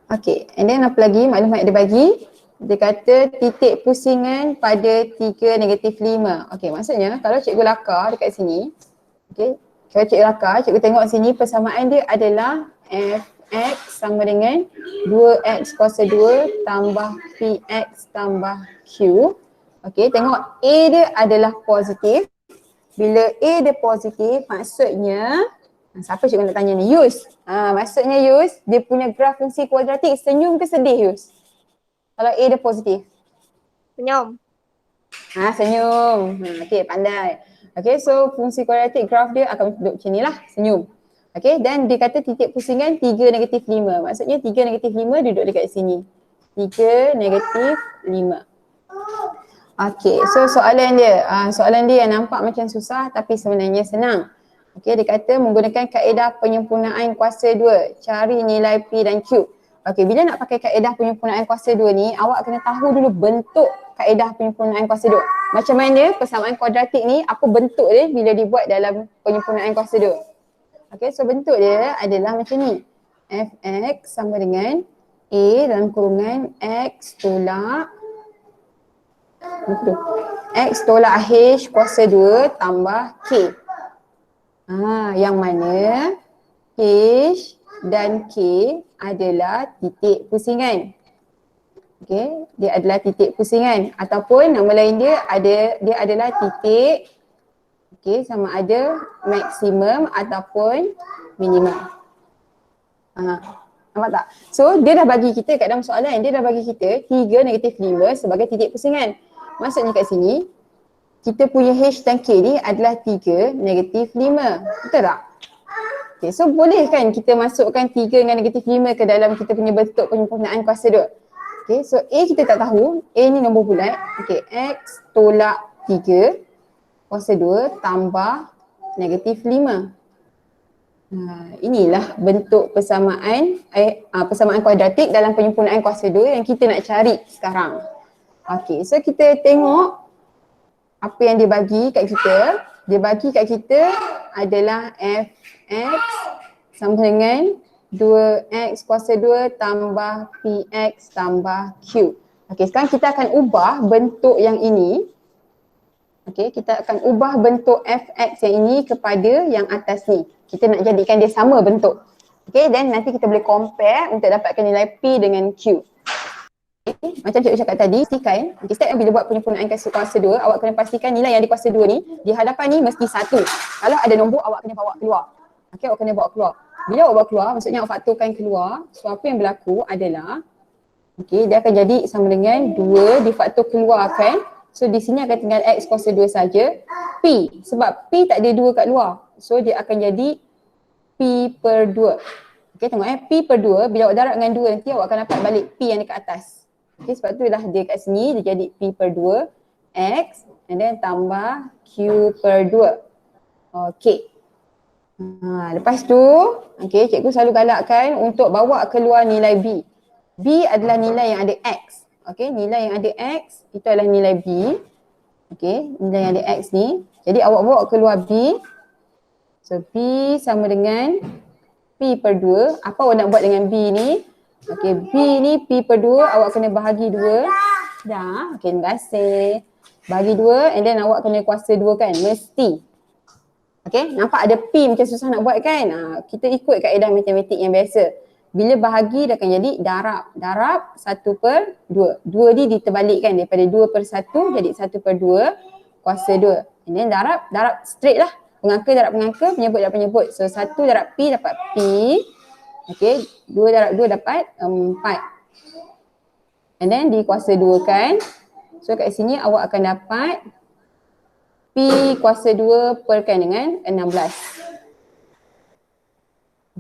Okay, and then apa lagi maklumat dia bagi? Dia kata titik pusingan pada 3 negatif 5. Okay, maksudnya kalau cikgu lakar dekat sini, okay, kalau cikgu lakar, cikgu tengok sini persamaan dia adalah Fx sama dengan 2x kuasa 2 tambah Px tambah Q. Okay, tengok A dia adalah positif. Bila A dia positif, maksudnya, siapa cikgu nak tanya ni? Yus. Maksudnya Yus, dia punya graf fungsi kuadratik senyum ke sedih Yus? Kalau A dia positif. Senyum. Senyum. Okay, pandai. Okay, so fungsi kuadratik graf dia akan duduk macam ni lah, senyum. Okay, dan dia kata titik pusingan 3 negatif 5. Maksudnya 3 negatif 5 duduk dekat sini. 3 negatif 5. Okay, so soalan dia yang nampak macam susah tapi sebenarnya senang. Okay, dia kata menggunakan kaedah penyempurnaan kuasa 2, cari nilai P dan Q. Okay, bila nak pakai kaedah penyempurnaan kuasa 2 ni, awak kena tahu dulu bentuk kaedah penyempurnaan kuasa 2. Macam mana persamaan kuadratik ni, apa bentuk dia bila dibuat dalam penyempurnaan kuasa 2. Okay, so bentuk dia adalah macam ni. fx sama dengan A dalam kurungan X tolak X tolak H kuasa 2 tambah K. Yang mana H dan K adalah titik pusingan. Okey, dia adalah titik pusingan ataupun nama lain dia adalah titik sama ada maksimum ataupun minimum. Nampak tak? So dia dah bagi kita kat dalam soalan, dia dah bagi kita 3, -5 sebagai titik pusingan. Maksudnya kat sini kita punya H dan K ni adalah 3, -5. Betul tak? Okay, so boleh kan kita masukkan 3 dengan -5 ke dalam kita punya bentuk penyempurnaan kuasa 2. Okay, so A kita tak tahu, A ni nombor bulat. Okay, X tolak 3 kuasa 2 tambah -5. Inilah bentuk persamaan persamaan kuadratik dalam penyempurnaan kuasa 2 yang kita nak cari sekarang. Okay, so kita tengok apa yang dia bagi kat kita. Dia bagi kat kita adalah Fx sama dengan 2x kuasa 2 tambah px tambah q. Okay, sekarang kita akan ubah bentuk yang ini. Okay, kita akan ubah bentuk fx yang ini kepada yang atas ni. Kita nak jadikan dia sama bentuk. Okay, dan nanti kita boleh compare untuk dapatkan nilai p dengan q. Okay, macam cikgu cakap tadi, pastikan setiap bila buat penyempurnaan kuasa 2, awak kena pastikan nilai yang di kuasa 2 ni di hadapan ni mesti 1. Kalau ada nombor, awak kena bawa keluar. Okay, awak kena bawa keluar. Bila awak bawa keluar, maksudnya awak faktorkan keluar. So apa yang berlaku adalah dia akan jadi sama dengan 2 difaktor keluarkan. So di sini akan tinggal x kuasa 2 saja. P, sebab P tak ada 2 kat luar. So dia akan jadi P per 2. Okay, tengok P per 2, bila awak darab dengan 2 nanti awak akan dapat balik P yang dekat atas. Okay, sebab tu lah dia kat sini dia jadi P per 2 X and then tambah Q per 2. Okay. Lepas tu, cikgu selalu galakkan untuk bawa keluar nilai B. B adalah nilai yang ada X. Okay, nilai yang ada X itu adalah nilai B. Okay, nilai yang ada X ni. Jadi awak bawa keluar B. So B sama dengan P per 2. Apa awak nak buat dengan B ni? Okay, B ni P per 2, awak kena bahagi 2. Dah, okay, terima kasih. Bahagi 2 and then awak kena kuasa 2 kan, mesti. Okay, nampak ada P macam susah nak buat kan? Kita ikut kaedah matematik yang biasa. Bila bahagi dia akan jadi darab. Darab 1 per 2. 2 ni diterbalikkan daripada 2 per 1 jadi 1 per 2 kuasa 2. And then darab straight lah. Pengangka darab pengangka, penyebut darab penyebut. So 1 darab P dapat P. Okay, 2 darab 2 dapat 4. And then dikuasa 2 kan. So kat sini awak akan dapat P kuasa 2 perkan dengan 16.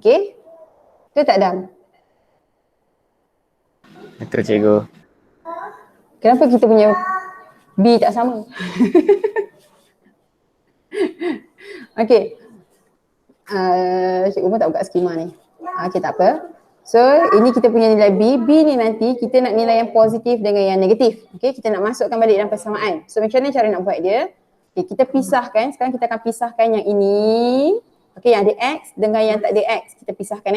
Okay? Betul tak Dam? Betul cikgu. Kenapa kita punya B tak sama? Okay. Cikgu pun tak buka skema ni. Okay, tak apa. So ini kita punya nilai B. B ni nanti kita nak nilai yang positif dengan yang negatif. Okay, kita nak masukkan balik dalam persamaan. So macam mana cara nak buat dia? Okay, kita pisahkan. Sekarang kita akan pisahkan yang ini. Okay, yang ada X dengan yang tak ada X. Kita pisahkan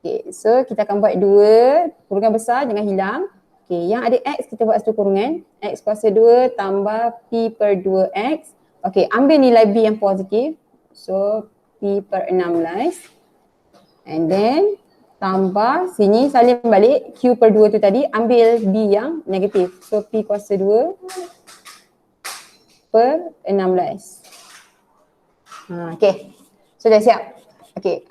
Okay, so kita akan buat 2 kurungan besar, jangan hilang. Okay, yang ada X kita buat 1 kurungan. X kuasa 2 tambah P per 2X. Okay, ambil nilai B yang positif. So P per 16. And then tambah sini salin balik Q per 2 tu tadi, ambil B yang negatif. So P kuasa 2 per 16. Okay, so dah siap. Okay,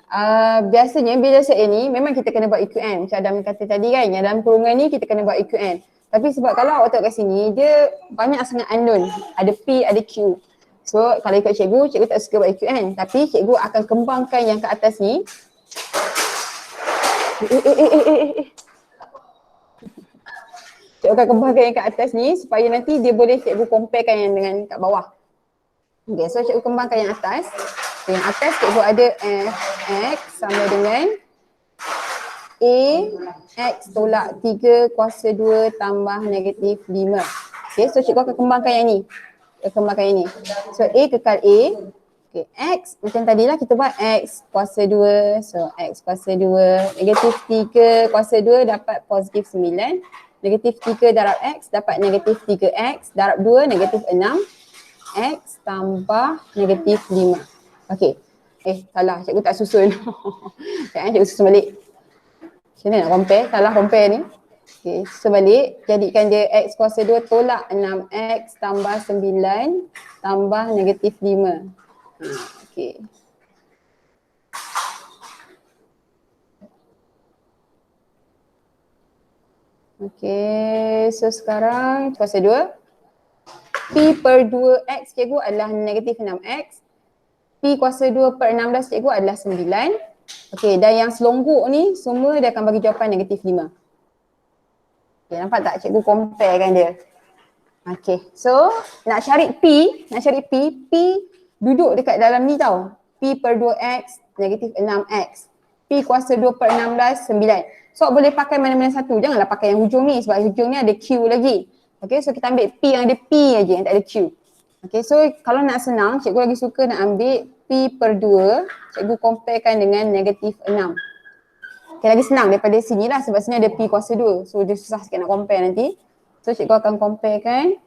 biasanya bila set ni memang kita kena buat EQN. Macam Adam kata tadi kan, yang dalam kurungan ni kita kena buat EQN. Tapi sebab kalau awak tengok kat sini, dia banyak sangat unknown. Ada P, ada Q. So kalau ikut cikgu tak suka buat EQN. Tapi cikgu akan kembangkan yang kat atas ni. Cikgu akan kembangkan yang kat atas ni supaya nanti dia boleh cikgu comparekan yang dengan kat bawah. Okay, so cikgu kembangkan yang atas. So, yang atas cikgu ada Fx sama dengan A X tolak 3 kuasa 2 tambah negatif 5. Okay, so cikgu akan kembangkan yang ni. Kembangkan yang ni. So A kekal A. Okay, X macam tadi lah kita buat X kuasa 2. So X kuasa 2, negatif 3 kuasa 2 dapat positif 9. Negatif 3 darab X dapat negatif 3X. Darab 2 negatif 6. X tambah negatif 5. Okay. Salah, cikgu tak susun. Cikgu susun balik. Macam mana nak compare? Salah compare ni. Okay, susun balik. Jadikan dia X kuasa 2 tolak 6X tambah 9 tambah negatif 5. Okay. Okay, so sekarang kuasa 2. P per 2X cikgu adalah negatif 6X. P kuasa 2 per 16 cikgu adalah 9. Okay, dan yang selonggok ni semua dia akan bagi jawapan negatif 5. Okay, nampak tak cikgu comparekan dia. Okay, so nak cari P, P duduk dekat dalam ni tau. P per 2X negatif 6X. P kuasa 2 per 16, 9. So boleh pakai mana-mana satu. Janganlah pakai yang hujung ni sebab hujung ni ada Q lagi. Okay, so kita ambil P yang ada P aja, yang tak ada Q. Okay, so kalau nak senang, cikgu lagi suka nak ambil P per 2. Cikgu comparekan dengan negatif 6. Okay, lagi senang daripada sini lah sebab sini ada P kuasa 2. So dia susah sikit nak compare nanti. So cikgu akan comparekan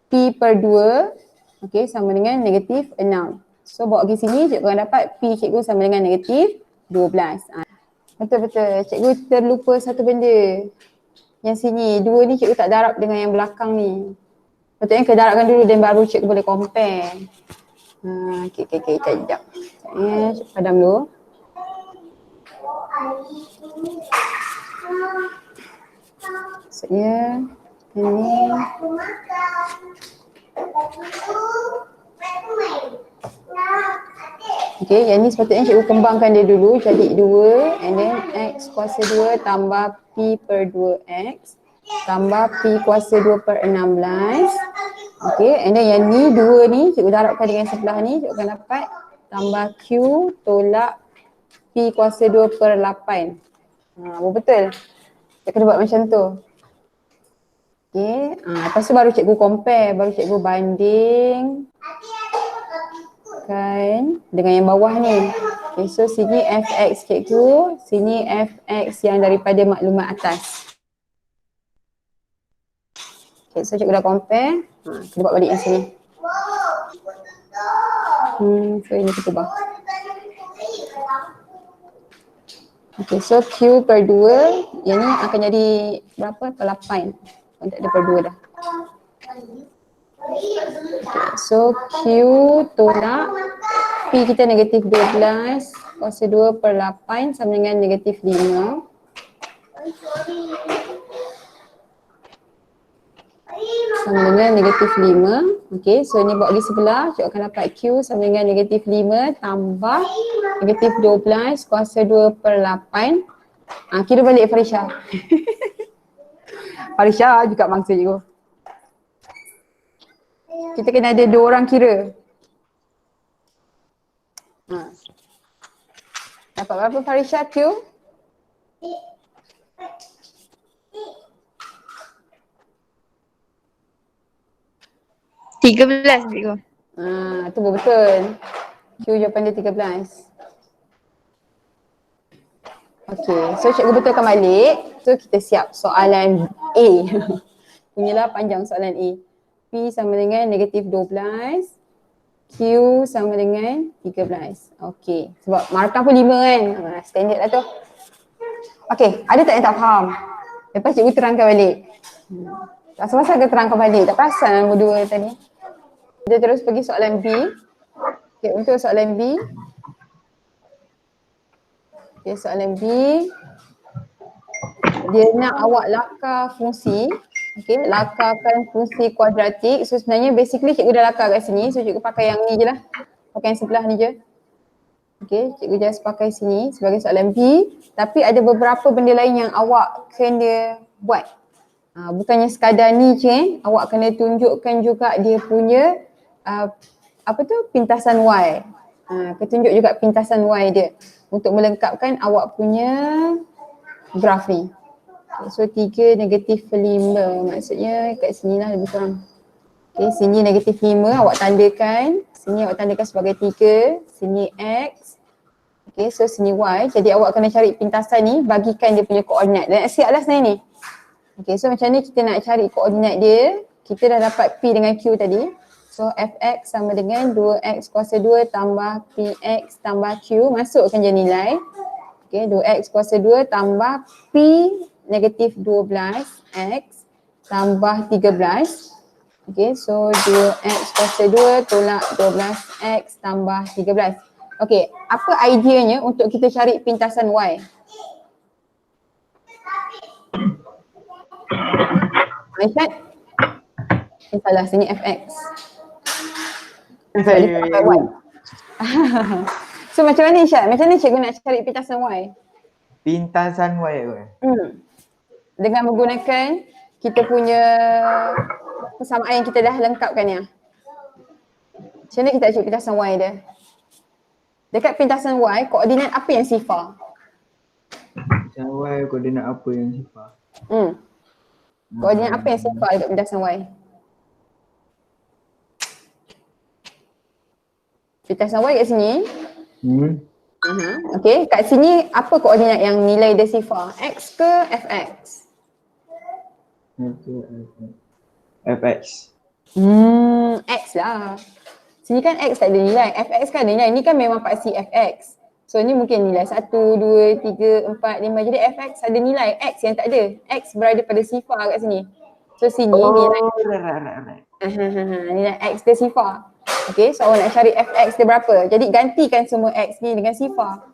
P per 2. Okay, sama dengan negatif 6. So bawa pergi sini, cikgu akan dapat P cikgu sama dengan negatif 12. Betul-betul, cikgu terlupa satu benda. Yang sini, 2 ni cikgu tak darab dengan yang belakang ni. Patutnya kena darabkan dulu dan baru cikgu boleh compare. Okay, sekejap. Cikgu padam dulu. Maksudnya, ini. Okay, yang ni sepatutnya cikgu kembangkan dia dulu jadi 2 and then X kuasa 2 tambah P per 2X tambah P kuasa 2 per 16. Okay, and then yang ni 2 ni cikgu darabkan dengan sebelah ni, cikgu akan dapat tambah Q tolak P kuasa 2 per 8. Betul? Cikgu kena buat macam tu. Okay, lepas tu baru cikgu compare, baru cikgu banding kan dengan yang bawah ni. Okay, so sini fx cikgu, sini fx yang daripada maklumat atas. Okay, so cikgu dah compare. Kita buat balik yang sini. So ini kita ubah. Okay, so Q per 2, yang ni akan jadi berapa? Per 8. Tak ada per 2 dah. Okay, so Q tolak P kita negatif 12 kuasa 2 per 8 sama dengan negatif 5. Sama dengan negatif 5. Okay, so ni bawa pergi sebelah, cikgu akan dapat Q sama dengan negatif 5 tambah negatif 12 kuasa 2 per 8. Kira balik Farisha. Farisha juga mangsa cikgu. Kita kena ada 2 orang kira. Dapat berapa Farisha Q? Belas cikgu. Tu betul. Q jawapan dia 13. Okay, so cikgu betulkan balik. So kita siap soalan A. Inilah panjang soalan A. P sama dengan negatif 12. Q sama dengan 13. Okay, sebab markah pun 5 kan. Standard lah tu. Okay, ada tak yang tak faham? Lepas cikgu terangkan balik. Tak semasa ke terangkan balik. Tak perasan nombor 2 tadi. Kita terus pergi soalan B. Okay, untuk soalan B. Okay, soalan B. Dia nak awak lakar fungsi. Okay, lakarkan fungsi kuadratik. So sebenarnya basically cikgu dah lakar kat sini. So cikgu pakai yang ni je lah. Pakai yang sebelah ni je. Okay, cikgu just pakai sini sebagai soalan B. Tapi ada beberapa benda lain yang awak kena buat. Bukannya sekadar ni je, awak kena tunjukkan juga dia punya pintasan Y. Ketunjuk juga pintasan Y dia untuk melengkapkan awak punya graf ni. Okay, so 3 negatif 5 maksudnya kat sini lah lebih kurang. Okay, sini negatif 5 awak tandakan. Sini awak tandakan sebagai 3. Sini X. Okay, so sini Y. Jadi awak kena cari pintasan ni, bagikan dia punya koordinat. Dan siaplah sebenarnya ni. Okay, so macam ni kita nak cari koordinat dia. Kita dah dapat P dengan Q tadi. So Fx sama dengan 2x kuasa 2 tambah Px tambah Q. Masukkan je nilai. Okay, 2x kuasa 2 tambah P negatif 12x tambah 13. Okay, so 2x kuasa 2 tolak 12x tambah 13. Okay, apa ideanya untuk kita cari pintasan Y? Aisyad? Salah, sini Fx. Saya Y. So macam mana Aisyad? Macam mana cikgu nak cari pintasan Y? pintasan Y ke? Dengan menggunakan kita punya persamaan yang kita dah lengkapkan ni. Macam mana kita nak cari pintasan Y dia? Dekat pintasan Y, koordinat apa yang sifar? Pintasan Y koordinat apa yang sifar? Koordinat apa yang sifar dekat pintasan Y? Pintasan Y kat sini. Okay, kat sini apa koordinat yang nilai dia sifar? X ke Fx? Fx. X lah. Sini kan X tak ada nilai, Fx kan ada nilai. Ni kan memang pasti Fx. So ni mungkin nilai 1, 2, 3, 4, 5. Jadi Fx ada nilai, X yang tak ada. X berada pada sifar kat sini. So sini nilai nilai X dia sifar. Okay, so awak nak cari Fx dia berapa? Jadi gantikan semua X ni dengan sifar.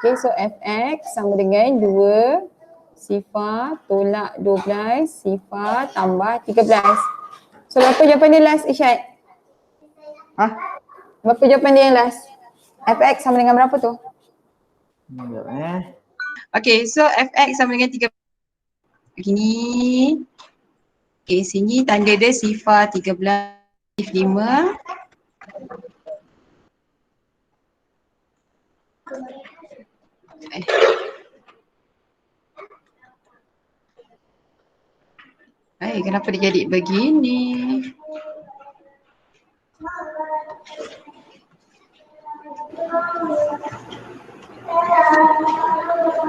Okay, so Fx sama dengan 2 sifar tolak 12 sifar tambah 13. So berapa jawapan dia last Isyad? Berapa jawapan dia yang last? Fx sama dengan berapa tu? Okay, so Fx sama dengan 3. Begini. Okay, sini tanda dia sifar 13, 5. Kenapa dia jadi begini?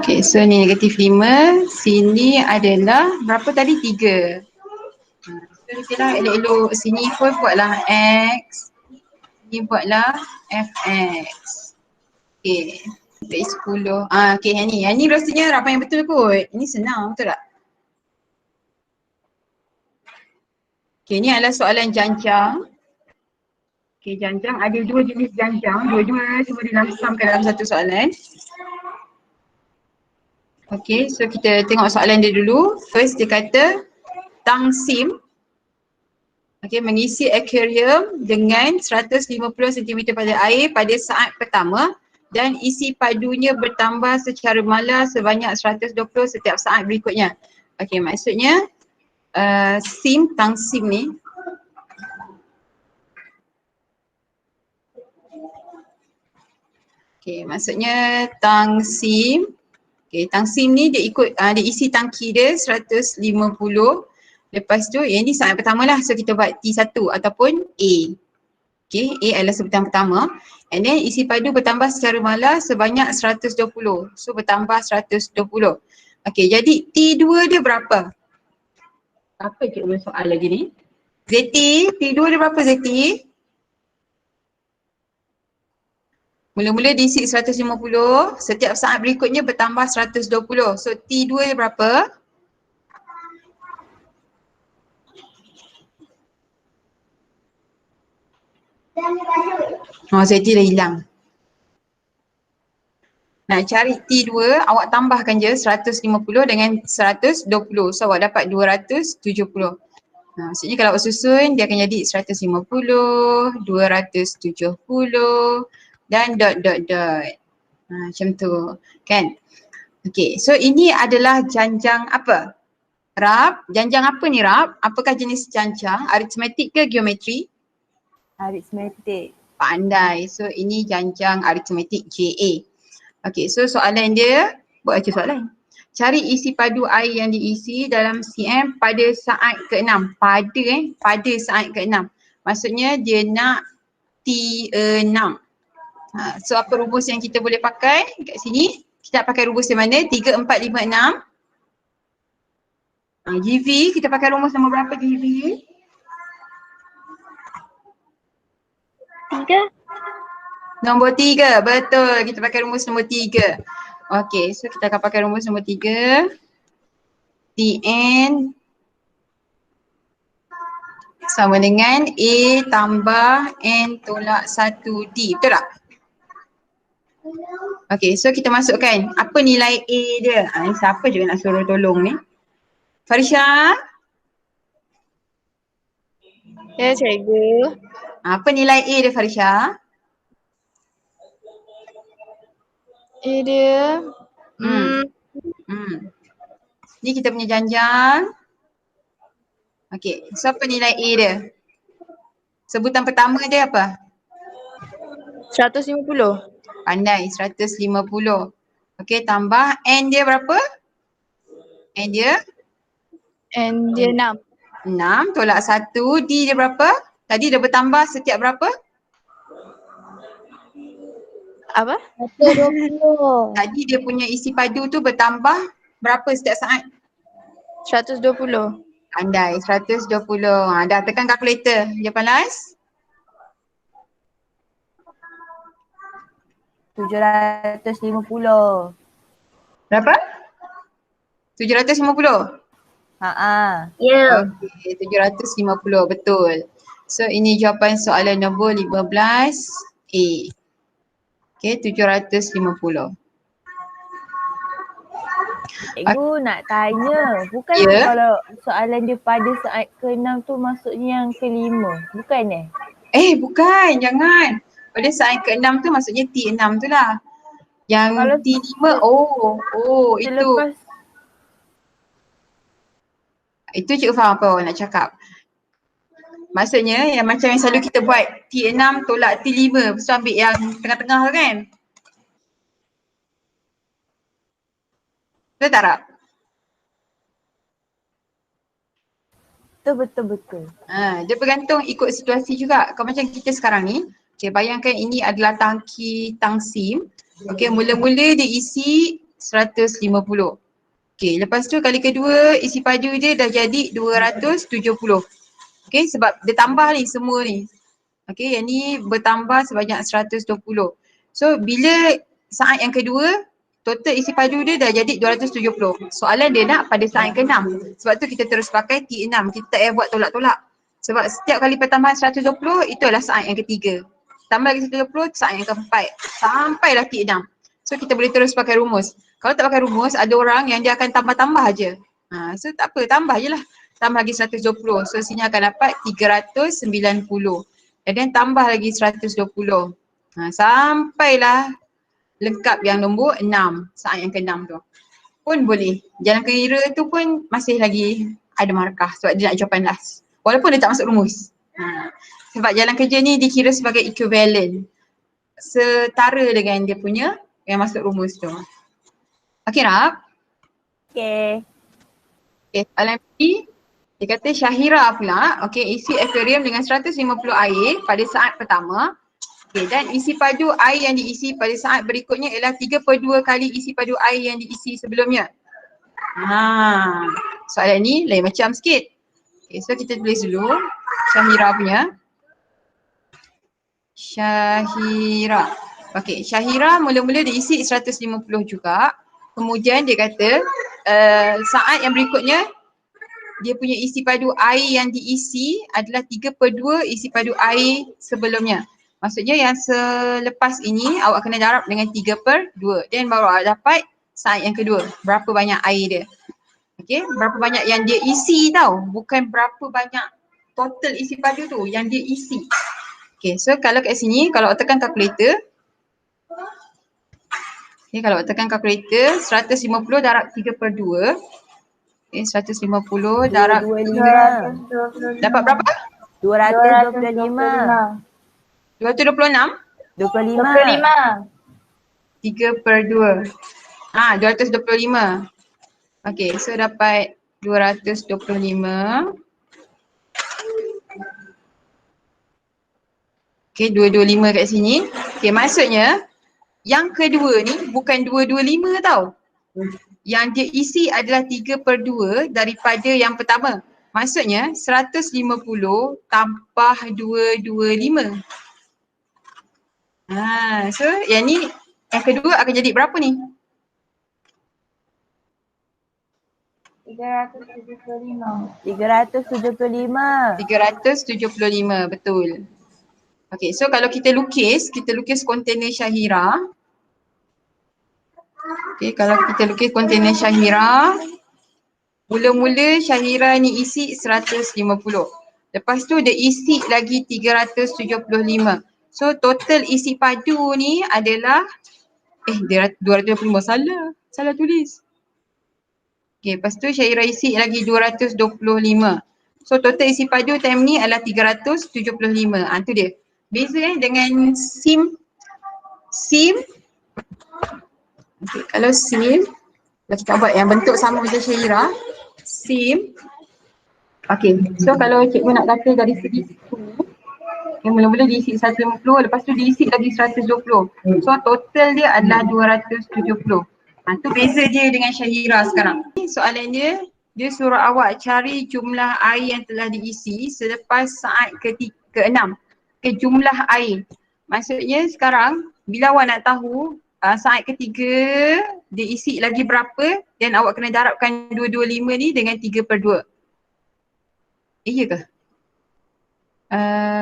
Okay, so ni negatif 5. Sini adalah berapa tadi? 3. So ni lah elok-elok. Sini pun buatlah X. Ni buatlah Fx. Okay. Untuk 10. Okay, yang ni rasanya rapan yang betul kot. Ini senang, betul tak? Okay, ni adalah soalan janjang. Okay, janjang ada 2 jenis janjang. Dua-dua semua dilamsamkan dalam satu soalan. Okay, so kita tengok soalan dia dulu. First dia kata Tang Sim mengisi akuarium dengan 150 cm pada air pada saat pertama dan isi padunya bertambah secara malar sebanyak 120 setiap saat berikutnya. Okay, maksudnya Tang Sim ni maksudnya Tang Sim. Tang Sim ni dia ikut dia isi tangki dia 150. Lepas tu yang ni saat pertama lah, so kita buat T1 ataupun A. A adalah sebutan pertama. And then isi padu bertambah secara malar sebanyak 120. So bertambah 120. Jadi T2 dia berapa? Apa cikgu soal lagi ni? Zeti, T2 dia berapa Zeti? Mula-mula diisi 150, setiap saat berikutnya bertambah 120. So T2 dia berapa? Zeti dah hilang. Nak cari T2, awak tambahkan je 150 dengan 120. So awak dapat 270. Maksudnya kalau awak susun, dia akan jadi 150, 270 dan dot. Macam tu kan. Okay, so ini adalah janjang apa? Rab. Janjang apa ni Rab? Apakah jenis janjang? Aritmetik ke geometri? Aritmetik. Pandai. So ini janjang aritmetik JA. Okay, so soalan dia, buat aja soalan. Cari isi padu air yang diisi dalam cm pada saat ke-6. Pada saat ke-6. Maksudnya dia nak T6. So apa rumus yang kita boleh pakai kat sini? Kita nak pakai rumus yang mana? 3, 4, 5, 6. GV, kita pakai rumus nombor berapa GV? 3. Nombor 3, betul. Kita pakai rumus nombor 3. Okay, so kita akan pakai rumus nombor 3. Tn sama dengan A tambah N tolak 1D. Betul tak? Okay, so kita masukkan apa nilai A dia. Ni siapa juga nak suruh tolong ni? Farisha? Ya, cikgu. Apa nilai A dia Farisha? Dia Ni kita punya janjang. Okay, so apa nilai A dia? Sebutan pertama dia apa? 150. Pandai, 150. Okay, tambah N dia berapa? N dia? And dia 6. 6 tolak 1. D dia berapa? Tadi dia bertambah setiap berapa? Apa? 120. Tadi dia punya isi padu tu bertambah berapa setiap saat? 120. Pandai, 120. Dah tekan kalkulator. Jawapan last? 750. Berapa? 750? Ya. Okey, 750 betul. So ini jawapan soalan nombor 15A. Okey, 750. Cikgu nak tanya, bukan Ya. kalau soalan dia pada saat ke-6 tu maksudnya yang ke-5, bukan Bukan, jangan. Pada saat ke-6 tu maksudnya T6 tu lah. Yang Kalau T5, itu. Selepas Itu cikgu faham apa awak nak cakap. Maksudnya yang macam yang selalu kita buat T6 tolak T5, lepas tu ambil yang tengah-tengah tu kan? Betul tak Rab? betul. Dia bergantung ikut situasi juga. Kalau macam kita sekarang ni, okay, bayangkan ini adalah tangki tangsim. Okay, mula-mula dia isi 150. Okay, lepas tu kali kedua isi padu dia dah jadi 270. Okay, sebab dia tambah ni semua ni. Okay, yang ni bertambah sebanyak 120. So, bila saat yang kedua, total isi padu dia dah jadi 270. Soalan dia nak pada saat yang ke-6. Sebab tu kita terus pakai T6. Kita tak payah buat tolak-tolak. Sebab setiap kali pertambahan 120, itu adalah saat yang ketiga. Tambah lagi 120, saat yang keempat. Sampailah T6. So, kita boleh terus pakai rumus. Kalau tak pakai rumus, ada orang yang dia akan tambah-tambah je. So, tak apa, tambah je lah. Tambah lagi 120. So, sini akan dapat 390. And then tambah lagi 120. Sampailah lengkap yang nombor 6, saat yang ke-6 tu. Pun boleh. Jalan kira tu pun masih lagi ada markah sebab dia nak jawapan last. Walaupun dia tak masuk rumus. Sebab jalan kerja ni dikira sebagai equivalent. Setara dengan dia punya yang masuk rumus tu. Okey Rab? Okay. Okay, soalan B. Dia kata Syahira pula, isi aquarium dengan 150 air pada saat pertama. Dan isi padu air yang diisi pada saat berikutnya ialah 3/2 kali isi padu air yang diisi sebelumnya. Soalan ni lain macam sikit. So kita tulis dulu Syahira punya. Syahira. Syahira mula-mula diisi 150 juga. Kemudian dia kata saat yang berikutnya dia punya isi padu air yang diisi adalah 3/2 isi padu air sebelumnya. Maksudnya yang selepas ini awak kena darab dengan 3/2 dan baru awak dapat saat yang kedua. Berapa banyak air dia. Berapa banyak yang dia isi tau. Bukan berapa banyak total isi padu tu yang dia isi. So kalau kat sini kalau awak tekan kalkulator. Kalau awak tekan kalkulator 150 darab 3/2. 150 darab 225. dapat berapa? 225. 226? 25. 3/2. 225. So dapat 225. Okay, 225 kat sini. Okay, maksudnya yang kedua ni bukan 225 tau. Yang dia isi adalah 3/2 daripada yang pertama. Maksudnya 150 tambah 225. So yang ni yang kedua akan jadi berapa ni? 375. 375, betul. Okay, so kalau kita lukis kontainer Syahira. Okay, kalau kita lukis kontainer Syahira, mula-mula Syahira ni isi 150. Lepas tu dia isi lagi 375. So total isi padu ni adalah 225, salah tulis. Okay, lepas tu Syahira isi lagi 225. So total isi padu time ni adalah 375. Tu dia. Beza dengan SIM. Okay, kalau SIM, kalau kita buat yang bentuk sama macam Syahira, SIM. Okay, so kalau cikgu nak kata dari segi situ, yang mula-mula diisi 150, lepas tu diisi lagi 120. So total dia adalah 270. Tu beza dia dengan Syahira sekarang. Soalan dia suruh awak cari jumlah air yang telah diisi selepas saat ke-6. Okay, jumlah air. Maksudnya sekarang bila awak nak tahu saat ketiga dia isi lagi berapa, dan awak kena darabkan 225 ni dengan 3/2. Iya ke?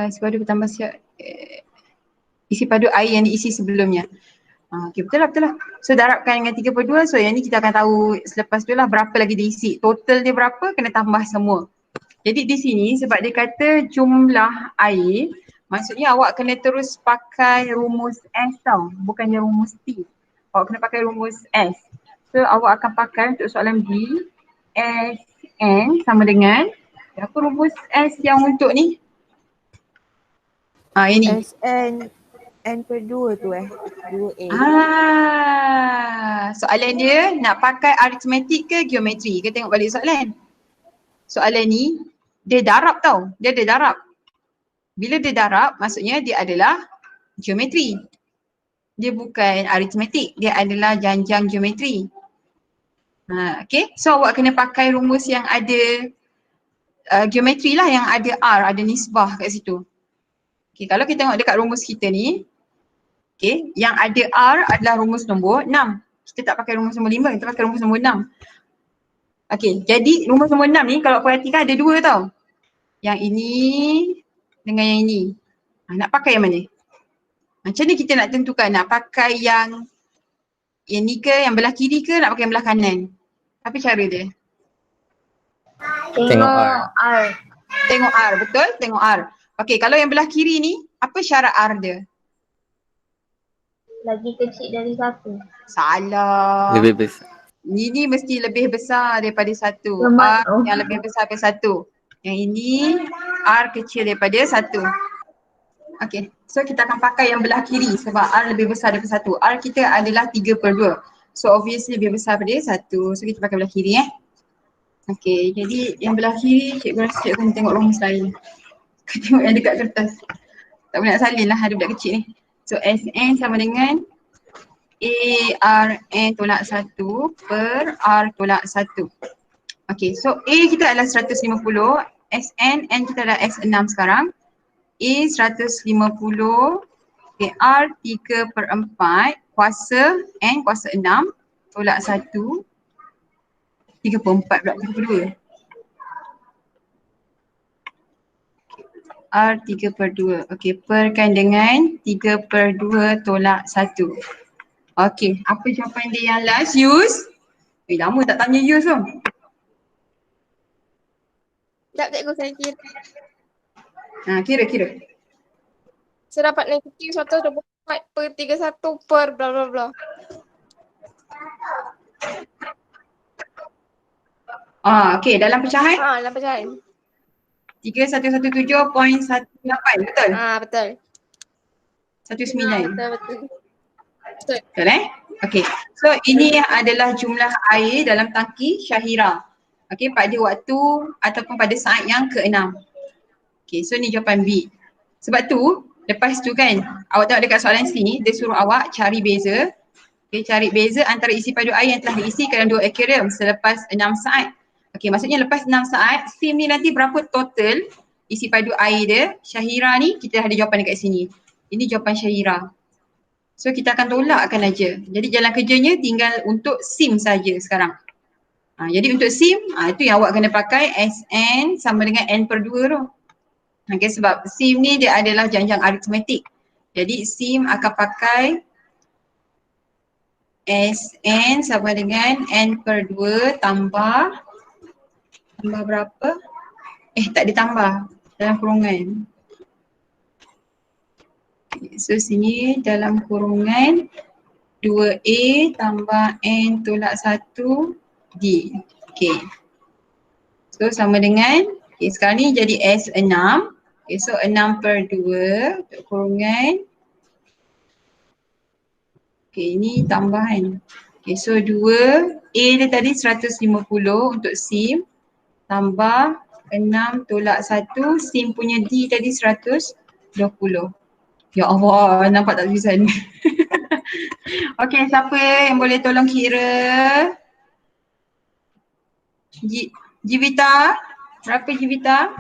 Isi padu bertambah siap isi padu air yang diisi sebelumnya. Okay, betul lah. So darabkan dengan 3/2, so yang ni kita akan tahu selepas tu lah berapa lagi diisi. Total dia berapa, kena tambah semua. Jadi di sini sebab dia kata jumlah air, maksudnya awak kena terus pakai rumus S tau, bukannya rumus T. Awak kena pakai rumus S. So awak akan pakai untuk soalan B, Sn sama dengan, apa rumus S yang untuk ni? Ini. Sn N/2 tu 2A. Soalan dia nak pakai aritmetik ke geometri? Kita tengok balik soalan. Soalan ni dia darab tau, dia ada darab. Bila dia darab maksudnya dia adalah geometri. Dia bukan aritmetik, dia adalah janjang geometri. Okay, so awak kena pakai rumus yang ada geometri lah, yang ada R, ada nisbah kat situ. Okay, kalau kita tengok dekat rumus kita ni, okay, yang ada R adalah rumus nombor 6. Kita tak pakai rumus nombor 5, kita pakai rumus nombor 6. Okay, jadi rumus nombor 6 ni kalau perhatikan ada dua tau. Yang ini dengan yang ini. Nak pakai yang mana? Macam ni kita nak tentukan, nak pakai yang ni ke, yang belah kiri ke, nak pakai yang belah kanan? Apa cara dia? Tengok R. Tengok R, betul? Tengok R. Okay, kalau yang belah kiri ni, apa syarat R dia? Lagi kecil dari 1. Salah. Lebih besar. Ini mesti lebih besar daripada 1. R yang lebih besar daripada 1. Yang ini R kecil daripada 1. Okay, so kita akan pakai yang belah kiri sebab R lebih besar daripada 1. R kita adalah 3/2. So obviously lebih besar daripada 1. So kita pakai belah kiri Okay, jadi yang belah kiri cikgu rasa cikgu kena tengok rumus lain. Kena tengok yang dekat kertas. Tak boleh nak salin lah ada budak kecil ni. So Sn sama dengan ARN tolak 1 per R tolak 1. Okay, so A kita adalah 150, Sn, N kita adalah S6 sekarang. A 150, okay, R 3/4, kuasa N kuasa 6 tolak 1, 3/4 pula, 3/2. R 3/2, okay, perkan dengan 3/2 tolak 1. Okay, apa jawapan dia yang last? Yus? Lama tak tanya Yus tu. Sekejap cikgu saya kira. Kira. Saya dapat nilai kecil 124/31 per bla bla bla. Okay, dalam pecahan? Dalam pecahan. 3117.18, betul? Betul. 19. Betul. Betul Okay, so ini adalah jumlah air dalam tangki Syahira. Okay, pada waktu ataupun pada saat yang ke-6. Okay, so ni jawapan B. Sebab tu Lepas tu kan, awak tengok dekat soalan sini, dia suruh awak cari beza. Okay, cari beza antara isi padu air yang telah diisi ke dalam 2 aquarium selepas 6 saat. Okay, maksudnya lepas 6 saat, SIM ni nanti berapa total isi padu air dia. Syahira ni, kita dah ada jawapan dekat sini. Ini jawapan Syahira. So kita akan tolakkan aja. Jadi jalan kerjanya tinggal untuk SIM saja sekarang. Jadi untuk SIM, itu yang awak kena pakai SN sama dengan N per 2 tu. Okay, sebab SIM ni dia adalah janjang aritmetik. Jadi SIM akan pakai SN sama dengan N per 2 tambah berapa? Tak ditambah dalam kurungan. So sini dalam kurungan 2A tambah N tolak 1 D. Okay. So sama dengan, sekarang ni jadi S6. Okay, so 6 per 2 untuk kurungan. Okay, ini tambahan. Okay, so 2A dia tadi 150 untuk SIM. Tambah 6 tolak 1, SIM punya D tadi 120. Ya Allah, nampak tak tulisan? Okay, siapa yang boleh tolong kira? Jivita, berapa Jivita?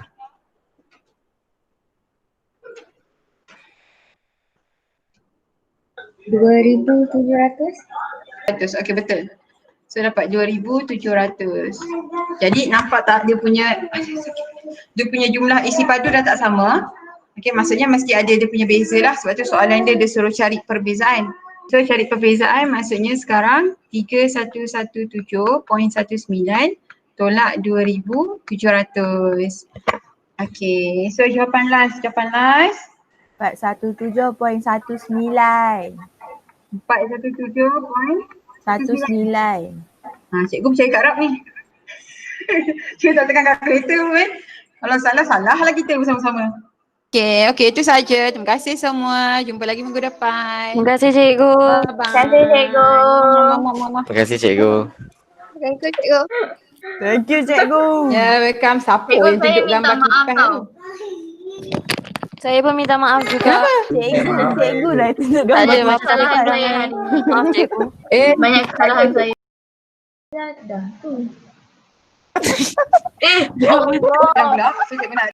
$2,700. Okay, betul. So dapat 2,700. Jadi nampak tak dia punya jumlah isi padu dah tak sama. Okay, maksudnya mesti ada dia punya beza lah. Sebab tu soalan dia suruh cari perbezaan. So cari perbezaan maksudnya sekarang 3117.19 tolak 2,700. Okay, so jawapan last. 417.19. 417.19. Cikgu percaya kat Rab ni. Cikgu tak tekan kalkulator pun. Kalau salah lah kita bersama-sama. Okay, itu saja. Terima kasih semua. Jumpa lagi minggu depan. Terima kasih cikgu. Bye-bye. Terima kasih cikgu. Terima kasih cikgu. Thank you cikgu. Thank you cikgu. Ya, welcome. Siapa Cikgu, yang saya tunjuk minta gambar maaf kipas tau. tu? Saya pun minta maaf juga. Cikgu dah tunjuk Tak ada gambar Banyak masalah. kesalahan saya hari ni. Maaf cikgu. Banyak kesalahan saya. Dah pula. So cikgu nak